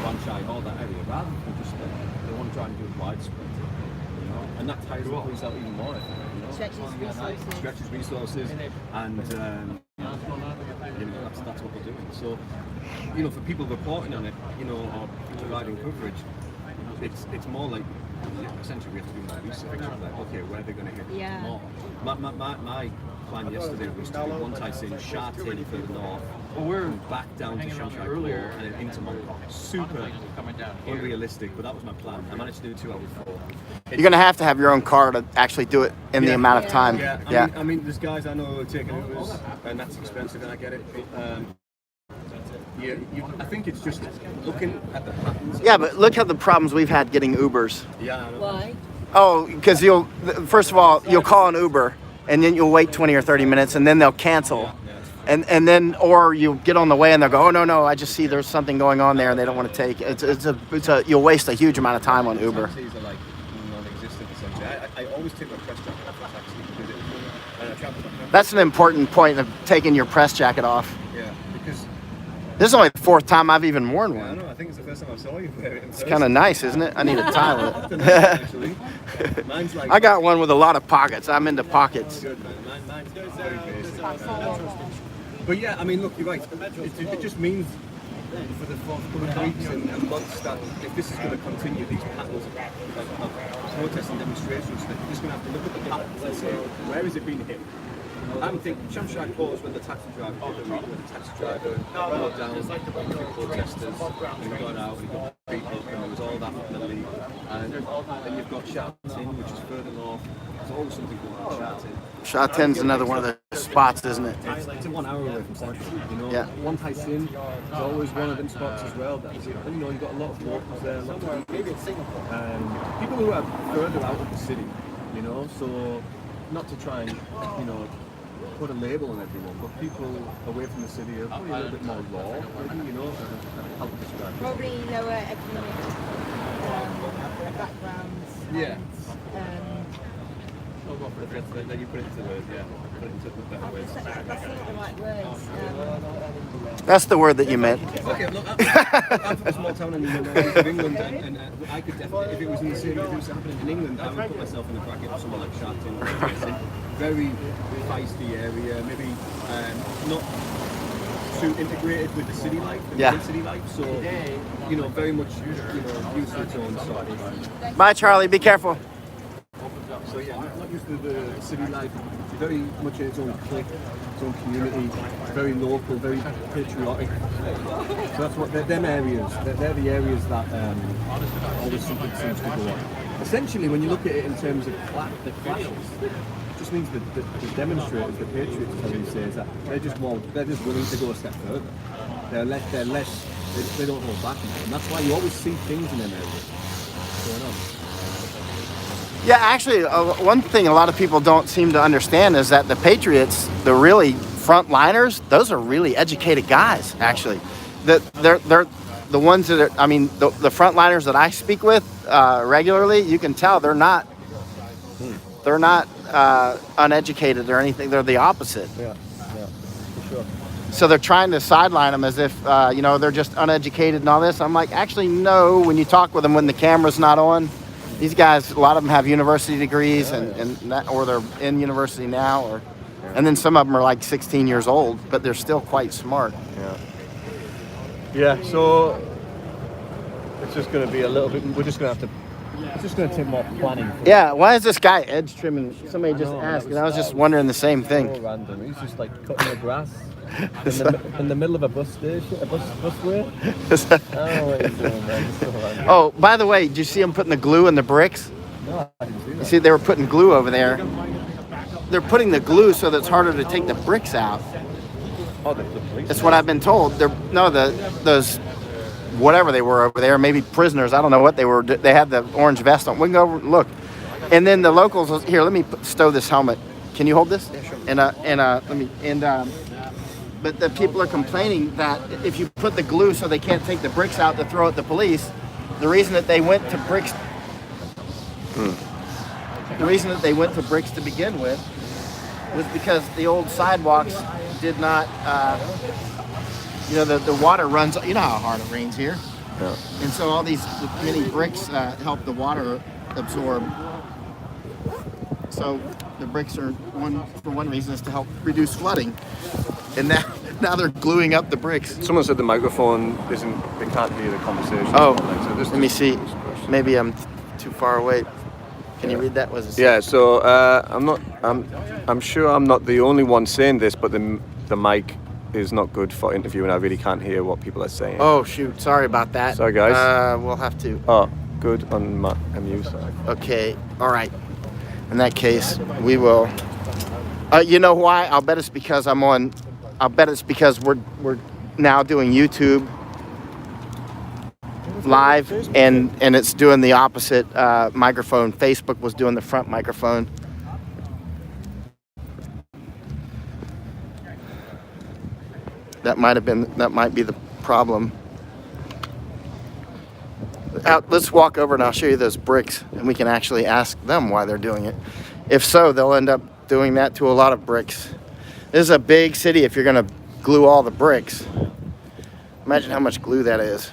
Wan Chai, all that area. Rather than just they want to try and do it widespread, and that tires the police out even more. Stretches resources, and that's what they're doing. So, for people reporting on it, or providing coverage, it's more like essentially we have to do more research. Like, okay, where are they going to hit more? My plan yesterday was to do one Tai Sin, Sha Tin further north, and back down to Sham Shai Po, and then into Mong Kok. Super unrealistic, but that was my plan. I managed to do 2 hours 4. You're going to have your own car to actually do it in the amount of time. Yeah. I mean, there's guys I know who are taking Ubers, and that's expensive, and I get it. But, I think it's just looking at the patterns. Yeah, but look at the problems we've had getting Ubers. Yeah, I know. Why? Oh, because first of all, you'll call an Uber, and then you'll wait 20 or 30 minutes, and then they'll cancel. And then, or you get on the way and they'll go, oh no, I just see there's something going on there and they don't want to take it. You'll waste a huge amount of time on Uber. Taxis are like non-existent essentially. I always take my press jacket off a taxi because I travel with my family. That's an important point of taking your press jacket off. Yeah, because This is only the 4th time I've even worn I one. know. I think it's the first time I saw you wear it. It's kind of nice, isn't it? I need a tie with it. Actually, mine's like. I got one with a lot of pockets. I'm into pockets. Good man. Mine's very basic. But yeah, I mean, look, you're right. It just means for the forthcoming weeks and months that if this is going to continue, these patterns of protests and demonstrations, that you're just going to have to look at the patterns and say, where is it being hit? I'm thinking Sham Shai Po is when the taxi driver brought down the protesters, and we got out, we got beat up, and there was all that from the league. And then you've got Sha Tin, which is further north. There's always something going on Sha Tin. Sha Tin's another one of the spots, isn't it? It's 1 hour away from Central, Yeah. One Tai Sin is always one of them spots as well. That's, you've got a lot of locals there, a lot of people who are further out of the city, so not to try and, put a label on everyone, but people away from the city are probably a little bit more raw, how to describe it. Probably lower economic backgrounds. Yeah. And, Then you put it into words, yeah. Put it into better words. that's not the right words. That's the word that you meant. Okay, look, I'm from a small town in the north of England, and I could definitely, if it was in the city, if it was happening in England, I would put myself in the bracket of someone like Sha Tin. Very feisty area, maybe not too integrated with the city life, the city life, so, very much, used to its own sort of. Bye, Charlie. Be careful. So yeah, not used to the city life, very much in its own clique, its own community, very local, very patriotic. So that's what, them areas, they're the areas that always something seems to go on. Essentially, when you look at it in terms of the clashes, it just means that the demonstrators, the patriots, as he says, that they're just willing to go a step further. They don't hold back, and that's why you always see things in them areas going on. Yeah, actually, one thing a lot of people don't seem to understand is that the Patriots, the really frontliners, those are really educated guys, actually. They're the ones that are, the frontliners that I speak with regularly, you can tell they're not uneducated or anything. They're the opposite. Yeah, for sure. So they're trying to sideline them as if, they're just uneducated and all this. I'm like, actually, no, when you talk with them when the camera's not on, these guys, a lot of them have university degrees or they're in university now, and then some of them are like 16 years old, but they're still quite smart. Yeah, so it's just going to be a little bit, it's just going to take more planning. Yeah, why is this guy edge trimming? Somebody just asked, and I was just wondering the same thing. So random. He's just like cutting the grass in the middle of a bus station, a busway. I don't know what he's doing, man. It's so random. Oh, by the way, did you see him putting the glue in the bricks? No, I didn't see that. You see, they were putting glue over there. They're putting the glue so that it's harder to take the bricks out. Oh, the police. That's what I've been told. Those whatever they were over there, maybe prisoners. I don't know what they were. They had the orange vest on. We can go over, look. And then the locals here. Let me stow this helmet. Can you hold this? Yeah, sure. But the people are complaining that if you put the glue so they can't take the bricks out to throw at the police, the reason that they went to bricks. The reason that they went to bricks to begin with was because the old sidewalks did not. The water runs. You know how hard it rains here. Yeah. And so all these mini bricks help the water absorb. So the bricks are one reason is to help reduce flooding. And now they're gluing up the bricks. Someone said the microphone isn't. They can't hear the conversation. Oh, so let me see. Maybe I'm too far away. Can you read that? Was it? Yeah. So I'm sure I'm not the only one saying this, but the mic is not good for interviewing. I really can't hear what people are saying. Oh shoot! Sorry about that. Sorry, guys. We'll have to. Oh, good on my MU side. Okay. All right. In that case, we will. You know why? I'll bet it's because we're now doing YouTube live, and it's doing the opposite microphone. Facebook was doing the front microphone. That might be the problem. Let's walk over and I'll show you those bricks, and we can actually ask them why they're doing it. If so, they'll end up doing that to a lot of bricks. This is a big city if you're gonna glue all the bricks. Imagine how much glue that is.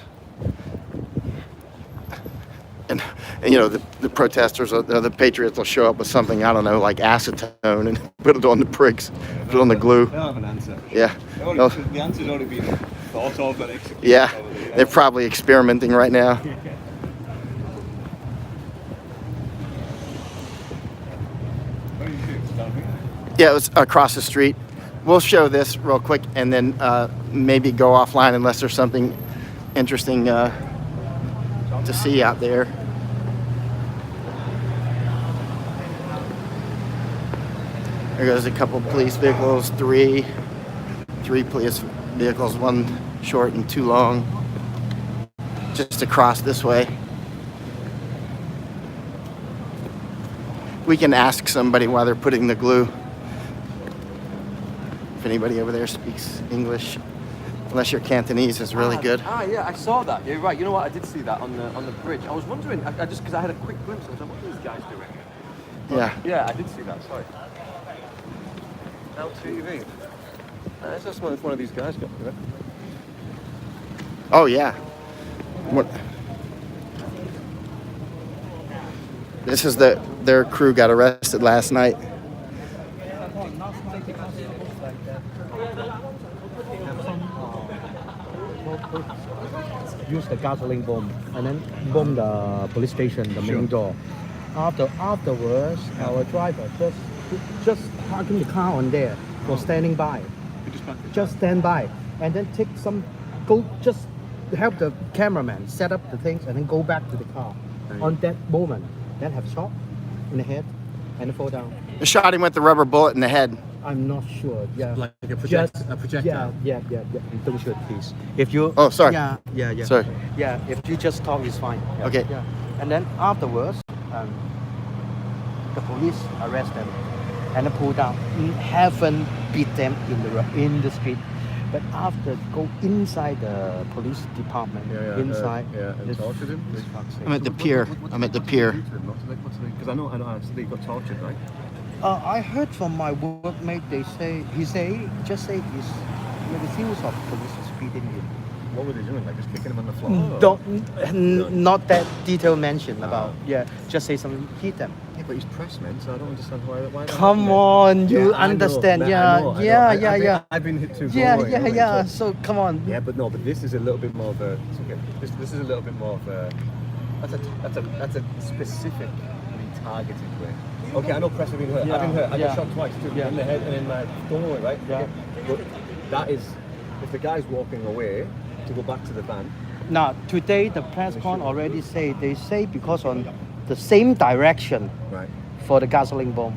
And the protesters, the patriots will show up with something, I don't know, like acetone and put it on the bricks, put it on the glue. They'll have an answer. Yeah. The answer's already been thought of and executed. Yeah, they're probably experimenting right now. Where do you think? Down here? Yeah, it was across the street. We'll show this real quick and then maybe go offline unless there's something interesting to see out there. There goes a couple police vehicles, three police vehicles, one short and two long, just across this way. We can ask somebody why they're putting the glue. If anybody over there speaks English, unless your Cantonese is really good. Yeah, I saw that. You're right. You know what? I did see that on the bridge. I was wondering. I just because I had a quick glimpse. I was like, what are these guys doing? Yeah. Yeah, I did see that. Sorry. LTV. That's just one of these guys got to it. Oh yeah. What? This is their crew got arrested last night. Use the gasoline bomb and then bomb the police station, the main door. Afterwards, our driver just parking the car on there for standing by. Just stand by and then just help the cameraman set up the things and then go back to the car. On that moment, then have shot in the head and fall down. They shot him with the rubber bullet in the head. I'm not sure. Yeah. Like a projectile. Yeah. Don't shoot, please. If you. Oh, sorry. Yeah. Sorry. Yeah. If you just talk, it's fine. Yeah. Okay. Yeah. And then afterwards, the police arrest them and then pull down. Haven't beat them in the street, but after go inside the police department, inside. And tortured him. I'm at the pier. Because I know he got tortured, right? I heard from my workmate. He just say he's refused of police beating him. What were they doing? Like just kicking him on the floor? Not that detail mentioned about. Yeah, just say something. Hit them. Yeah, but he's press man, so I don't understand why. Come on, you understand? I know. Yeah. I've been hit too. Yeah. So come on. Yeah, but this is a little bit more of a. It's okay. This is a little bit more of a. That's a specifically targeted way. Okay, I know press have been hurt. I've been hurt. I got shot twice too, in the head and in my stomach, right? Yeah. Okay. But that is, if the guy's walking away to go back to the van. Now today the press con already say because on the same direction, right, for the gasoline bomb,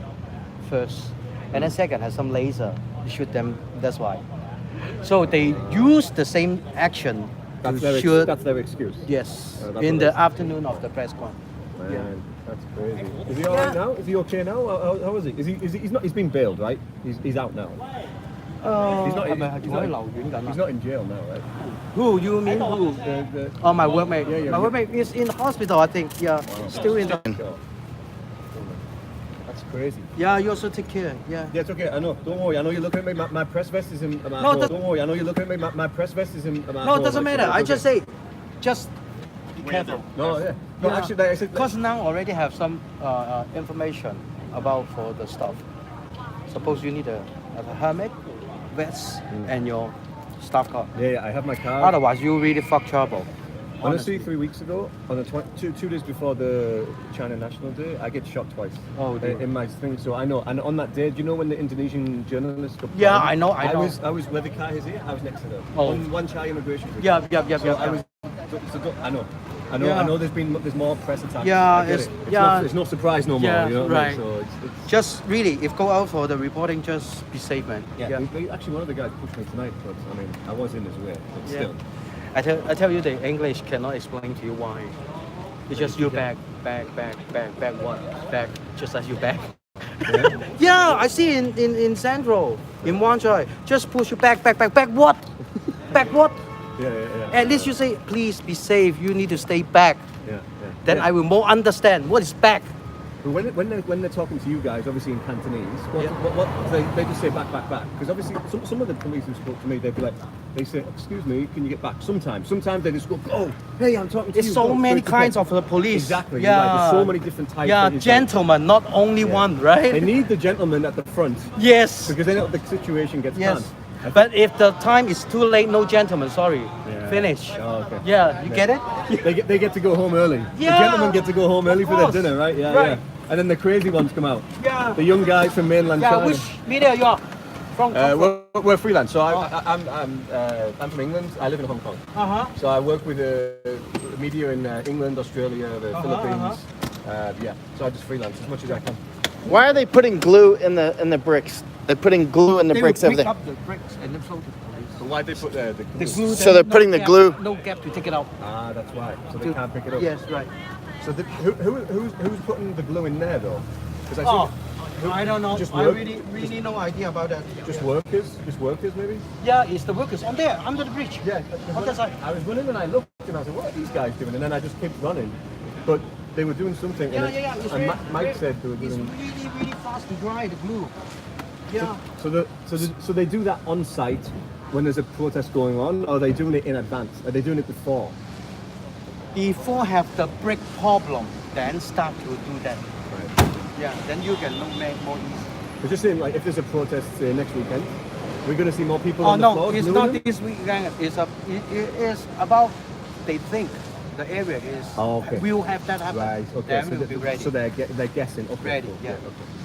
first, and then second has some laser shoot them. That's why. So they use the same action to shoot. That's their excuse. Yes, in the afternoon of the press con. Man, that's crazy. Is he all right now? Is he okay now? How is he? He's not? He's been bailed, right? He's out now. He's not. He's not in jail now, right? Who you mean who? Oh, my workmate. Yeah. My workmate is in the hospital, I think. Yeah, still in the. That's crazy. Yeah, you also take care. Yeah. Yeah, it's okay. I know. Don't worry. I know you're looking at me. My press vest is in. No, don't worry. I know you're looking at me. My press vest is in. No, it doesn't matter. I just say, just be careful. No, yeah. No, Yeah. actually, like I said. Because now already have some information about for the stuff. Suppose you need a helmet, vest, and your staff card. Yeah, I have my card. Otherwise, you really fuck trouble. Honestly, 3 weeks ago, on the two days before the China National Day, I get shot twice. Oh, dear. in my thing. So I know. And on that day, do you know when the Indonesian journalists got? Yeah, bombed? I know. I was where the car is here. I was next to them. Oh. One Chai immigration. bridge. Yeah. So I was. I know. Yeah. I know. There's more press attacks. Yeah, I get it's- it. yeah. It's no surprise no more. Yeah, You know what I mean? right. So it's Just really, if go out for the reporting, just be safe, man. yeah. Actually, one of the guys pushed me tonight, but I mean, I was in his way. But Yeah. still. I tell you, the English cannot explain to you why. It's just you back, what? Back, just as you back. Yeah, I see in Central, in Wan Chai, just push you back, what? Back what? Yeah. At least you say, please be safe, you need to stay back. Yeah. Then Yeah. I will more understand what is back. But when they're talking to you guys, obviously in Cantonese, what they just say back. Because obviously some of the police who spoke to me, they say, excuse me, can you get back? Sometimes they just go, oh, hey, I'm talking to you. There's so go, many it's kinds okay. of the police. Exactly. Yeah. You're right. There's so many different types. Yeah, that you say. gentlemen, not only one, right? They need the gentleman at the front Yes. because they know the situation gets Yes. done. But if the time is too late, no gentleman, sorry. Yeah. Finish. Oh, okay. Yeah, you get it? They get to go home early. Yeah. The gentlemen get to go home early Of for their course. dinner, right? Yeah, Right. yeah. And then the crazy ones come out. Yeah. The young guys from mainland Yeah, China. which media you are? From? We're freelance. So I'm from England. I live in Hong Kong. Uh-huh. So I work with media in England, Australia, the Philippines. Yeah. So I just freelance as much as I can. Why are they putting glue in the bricks? They're putting glue in the They bricks will over pick there. up the bricks and then flow to the police. So why they put the The glue. So they're putting the gap, glue- No gap to take it out. Ah, that's why. So they can't pick it up. Yes, right. So who's putting the glue in there though? Because Oh, I don't know. Just I work- really no idea about that. Just workers maybe. Yeah, it's the workers on there under the bridge. Yeah. On that side. I was running and I looked and I said, what are these guys doing? And then I just kept running, but they were doing something. Yeah. And, It's and very- Mike said they were It's doing. really fast to dry the glue. Yeah. So they do that on site when there's a protest going on, or are they doing it in advance? Are they doing it before? Before have the brick problem, then start to do that. Right. Yeah, then you can make more easy. But just saying, like, if there's a protest say, next weekend, we're going to see more people Oh on the no, floor. it's doing not it? this weekend. It is about they think the area is. Oh, okay. Will have that happen. Right. Okay. Then So, we'll be ready. so they're guessing. Okay. Ready, Cool. yeah. Okay.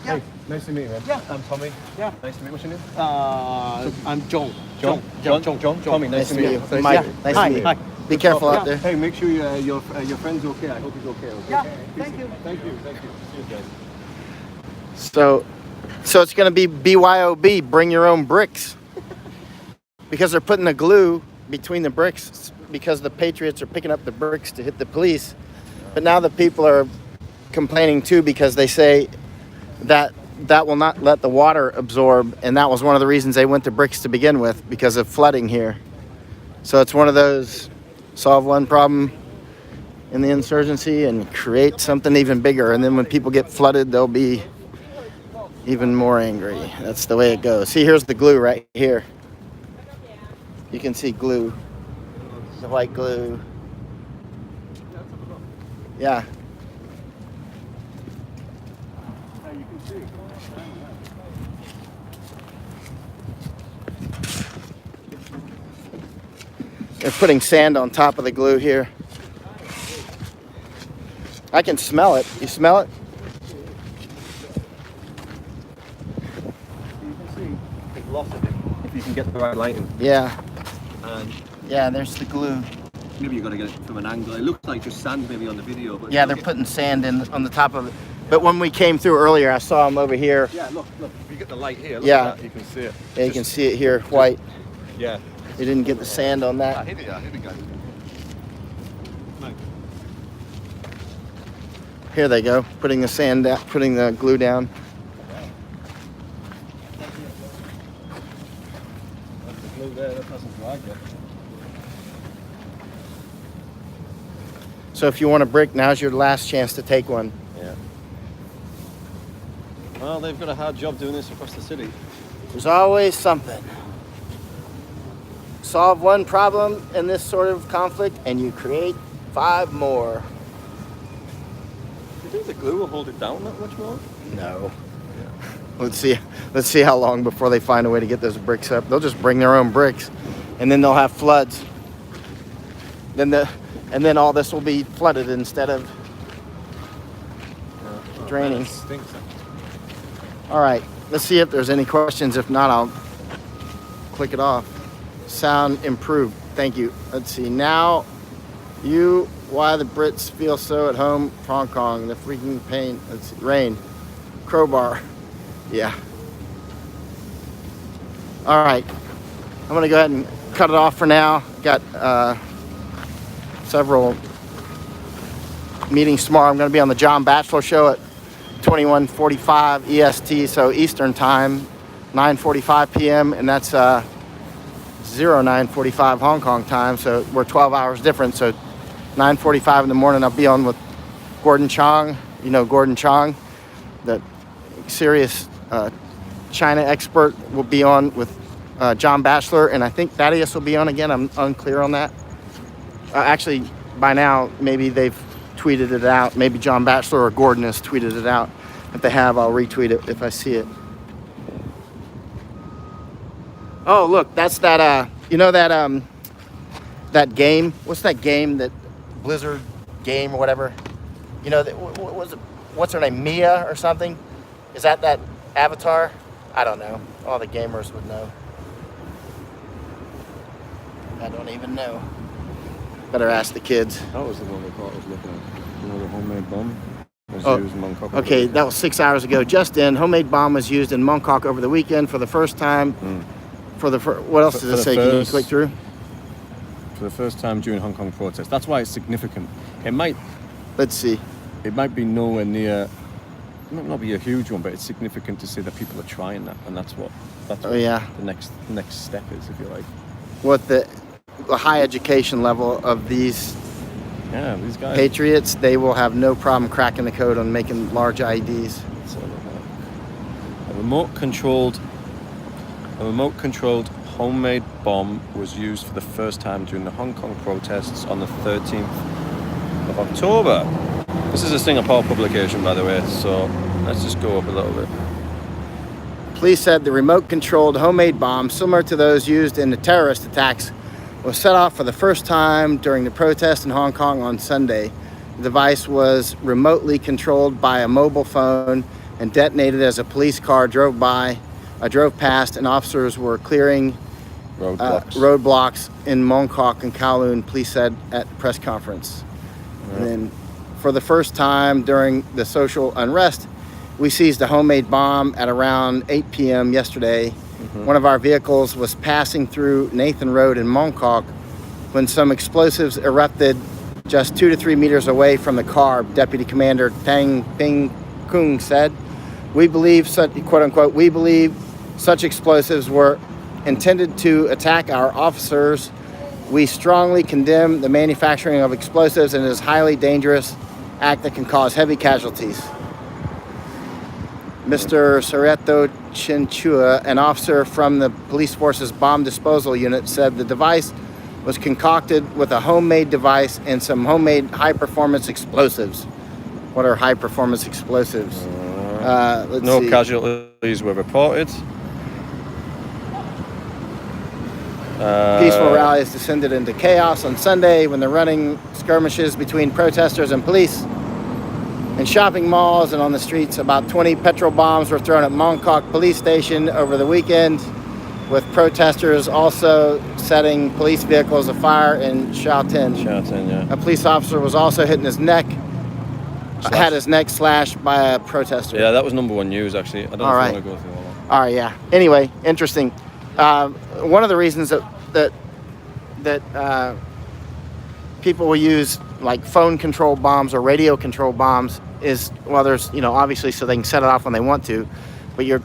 Yeah. Hey, nice to meet you, man. Yeah. I'm Tommy. Yeah. Nice to meet you. What's your name? I'm John. John. Tommy. Nice to meet you. Nice Mike, to meet you. nice Hi, to meet you. hi. Be careful Yeah. out there. Hey, make sure your friend's okay. I hope he's okay. Yeah, thank you. Thank you. Cheers, guys. So it's going to be BYOB, bring your own bricks. Because they're putting the glue between the bricks because the patriots are picking up the bricks to hit the police. But now the people are complaining too because they say that will not let the water absorb, and that was one of the reasons they went to bricks to begin with because of flooding here. So it's one of those solve one problem in the insurgency and create something even bigger, and then when people get flooded they'll be even more angry. That's the way it goes. See, here's the glue right here. You can see glue. The white glue. Yeah. They're putting sand on top of the glue here. I can smell it. You smell it? You can see the gloss of it if you can get the right lighting. Yeah. And Yeah, there's the glue. maybe you've got to get it from an angle. It looks like just sand maybe on the video. But Yeah, they're putting sand in on the top of it. But when we came through earlier, I saw them over here. Yeah, look. If you get the light here, look Yeah. at that, you can see it. Yeah, you can see it here, white. Yeah. They didn't get the sand on that. Here we go. Here they go, putting the sand down, putting the glue down. That's the glue there, that hasn't dried yet. So if you want a brick, now's your last chance to take one. Yeah. Well, they've got a hard job doing this across the city. There's always something. Solve one problem in this sort of conflict and you create 5 more. Do you think the glue will hold it down that much more? No. Let's see how long before they find a way to get those bricks up. They'll just bring their own bricks and then they'll have floods. And then all this will be flooded instead of draining. That stinks. All right, let's see if there's any questions. If not, I'll click it off. Sound improved. Thank you. Let's see. Now, why the Brits feel so at home. Hong Kong, the freaking pain. Let's see. Rain. Crowbar. Yeah. All right. I'm going to go ahead and cut it off for now. Got several meetings tomorrow. I'm going to be on the John Batchelor show at 21:45 EST, so Eastern time, 9:45 p.m. and that's 09:45 Hong Kong time. So we're 12 hours different. So 9:45 in the morning, I'll be on with Gordon Chang. You know Gordon Chang, the serious China expert, will be on with John Batchelor, and I think Thaddeus will be on again. I'm unclear on that. Actually, by now, maybe they've tweeted it out. Maybe John Batchelor or Gordon has tweeted it out. If they have, I'll retweet it if I see it. Oh, look, that's that, you know that, that game? What's that game, that Blizzard game or whatever? You know, what's her name, Mia or something? Is that Avatar? I don't know. All the gamers would know. I don't even know. Better ask the kids. That was the one we thought I was looking at. You know, the homemade bomb was used in Mongkok. Okay, that was 6 hours ago. Just in, homemade bomb was used in Mongkok over the weekend for the first time. What else does it say? Can you click through? For the first time during Hong Kong protests. That's why it's significant. It might. Let's see. It might be nowhere near. It might not be a huge one, but it's significant to see that people are trying that, and that's what the next step is, if you like. What the high education level of these guys, patriots, they will have no problem cracking the code on making large IEDs. A remote controlled homemade bomb was used for the first time during the Hong Kong protests on the 13th of October. This is a Singapore publication, by the way, so let's just go up a little bit. Police said the remote-controlled homemade bomb, similar to those used in the terrorist attacks, was set off for the first time during the protest in Hong Kong on Sunday. The device was remotely controlled by a mobile phone and detonated as a police car drove past, and officers were clearing roadblocks in Mongkok and Kowloon, police said at the press conference. Yeah. And then, for the first time during the social unrest, we seized a homemade bomb at around 8 p.m. yesterday. One of our vehicles was passing through Nathan Road in Mongkok when some explosives erupted just 2 to 3 meters away from the car, Deputy Commander Tang Ping Kung said. We believe such explosives were intended to attack our officers. We strongly condemn the manufacturing of explosives and this highly dangerous act that can cause heavy casualties. Mr. Soreto Chinchua, an officer from the police force's bomb disposal unit, said the device was concocted with a homemade device and some homemade high-performance explosives. What are high-performance explosives? No casualties were reported. Peaceful rallies descended into chaos on Sunday when the running skirmishes between protesters and police in shopping malls and on the streets. About 20 petrol bombs were thrown at Mongkok police station over the weekend, with protesters also setting police vehicles afire in Shaotin. Yeah. A police officer was also hit in his neck, had his neck slashed by a protester. Yeah, that was number 1 news, actually. I don't know if you want to go through all that. All right, yeah. Anyway, interesting. One of the reasons that people will use like phone control bombs or radio control bombs is, well, there's, you know, obviously so they can set it off when they want to, but you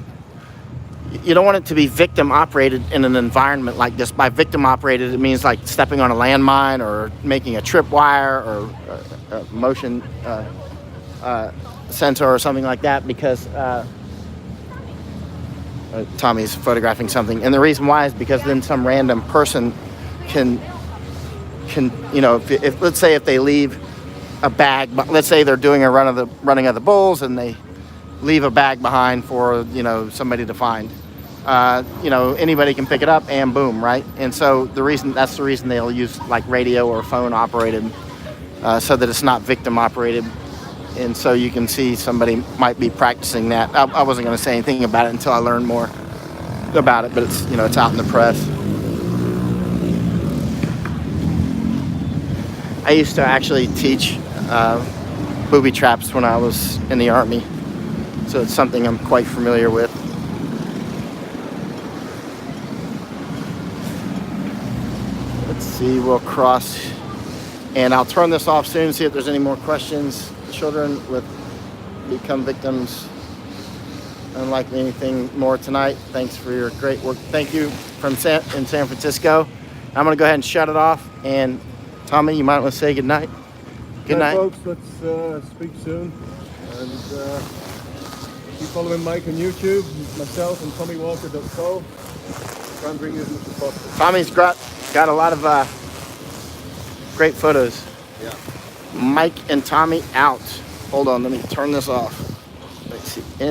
don't want it to be victim operated in an environment like this. By victim operated, it means like stepping on a landmine or making a tripwire or a motion sensor or something like that, because Tommy's photographing something. And the reason why is because then some random person can you know, if let's say if they leave a bag, let's say they're doing a running of the bulls and they leave a bag behind for, you know, somebody to find. You know, anybody can pick it up and boom, right? And so that's the reason they'll use like radio or phone operated, so that it's not victim operated. And so you can see somebody might be practicing that. I wasn't going to say anything about it until I learned more about it, but it's, you know, it's out in the press. I used to actually teach booby traps when I was in the Army, so it's something I'm quite familiar with. Let's see, we'll cross, and I'll turn this off soon, see if there's any more questions. Children become victims. Unlikely anything more tonight. Thanks for your great work. Thank you in San Francisco. I'm going to go ahead and shut it off, and Tommy, you might want to say good night. Good night. folks, let's speak soon, and keep following Mike on YouTube, myself and TommyWalker.co. Try and bring you as much as possible. Tommy's got a lot of great photos. Yeah. Mike and Tommy out. Hold on, let me turn this off. Let's see.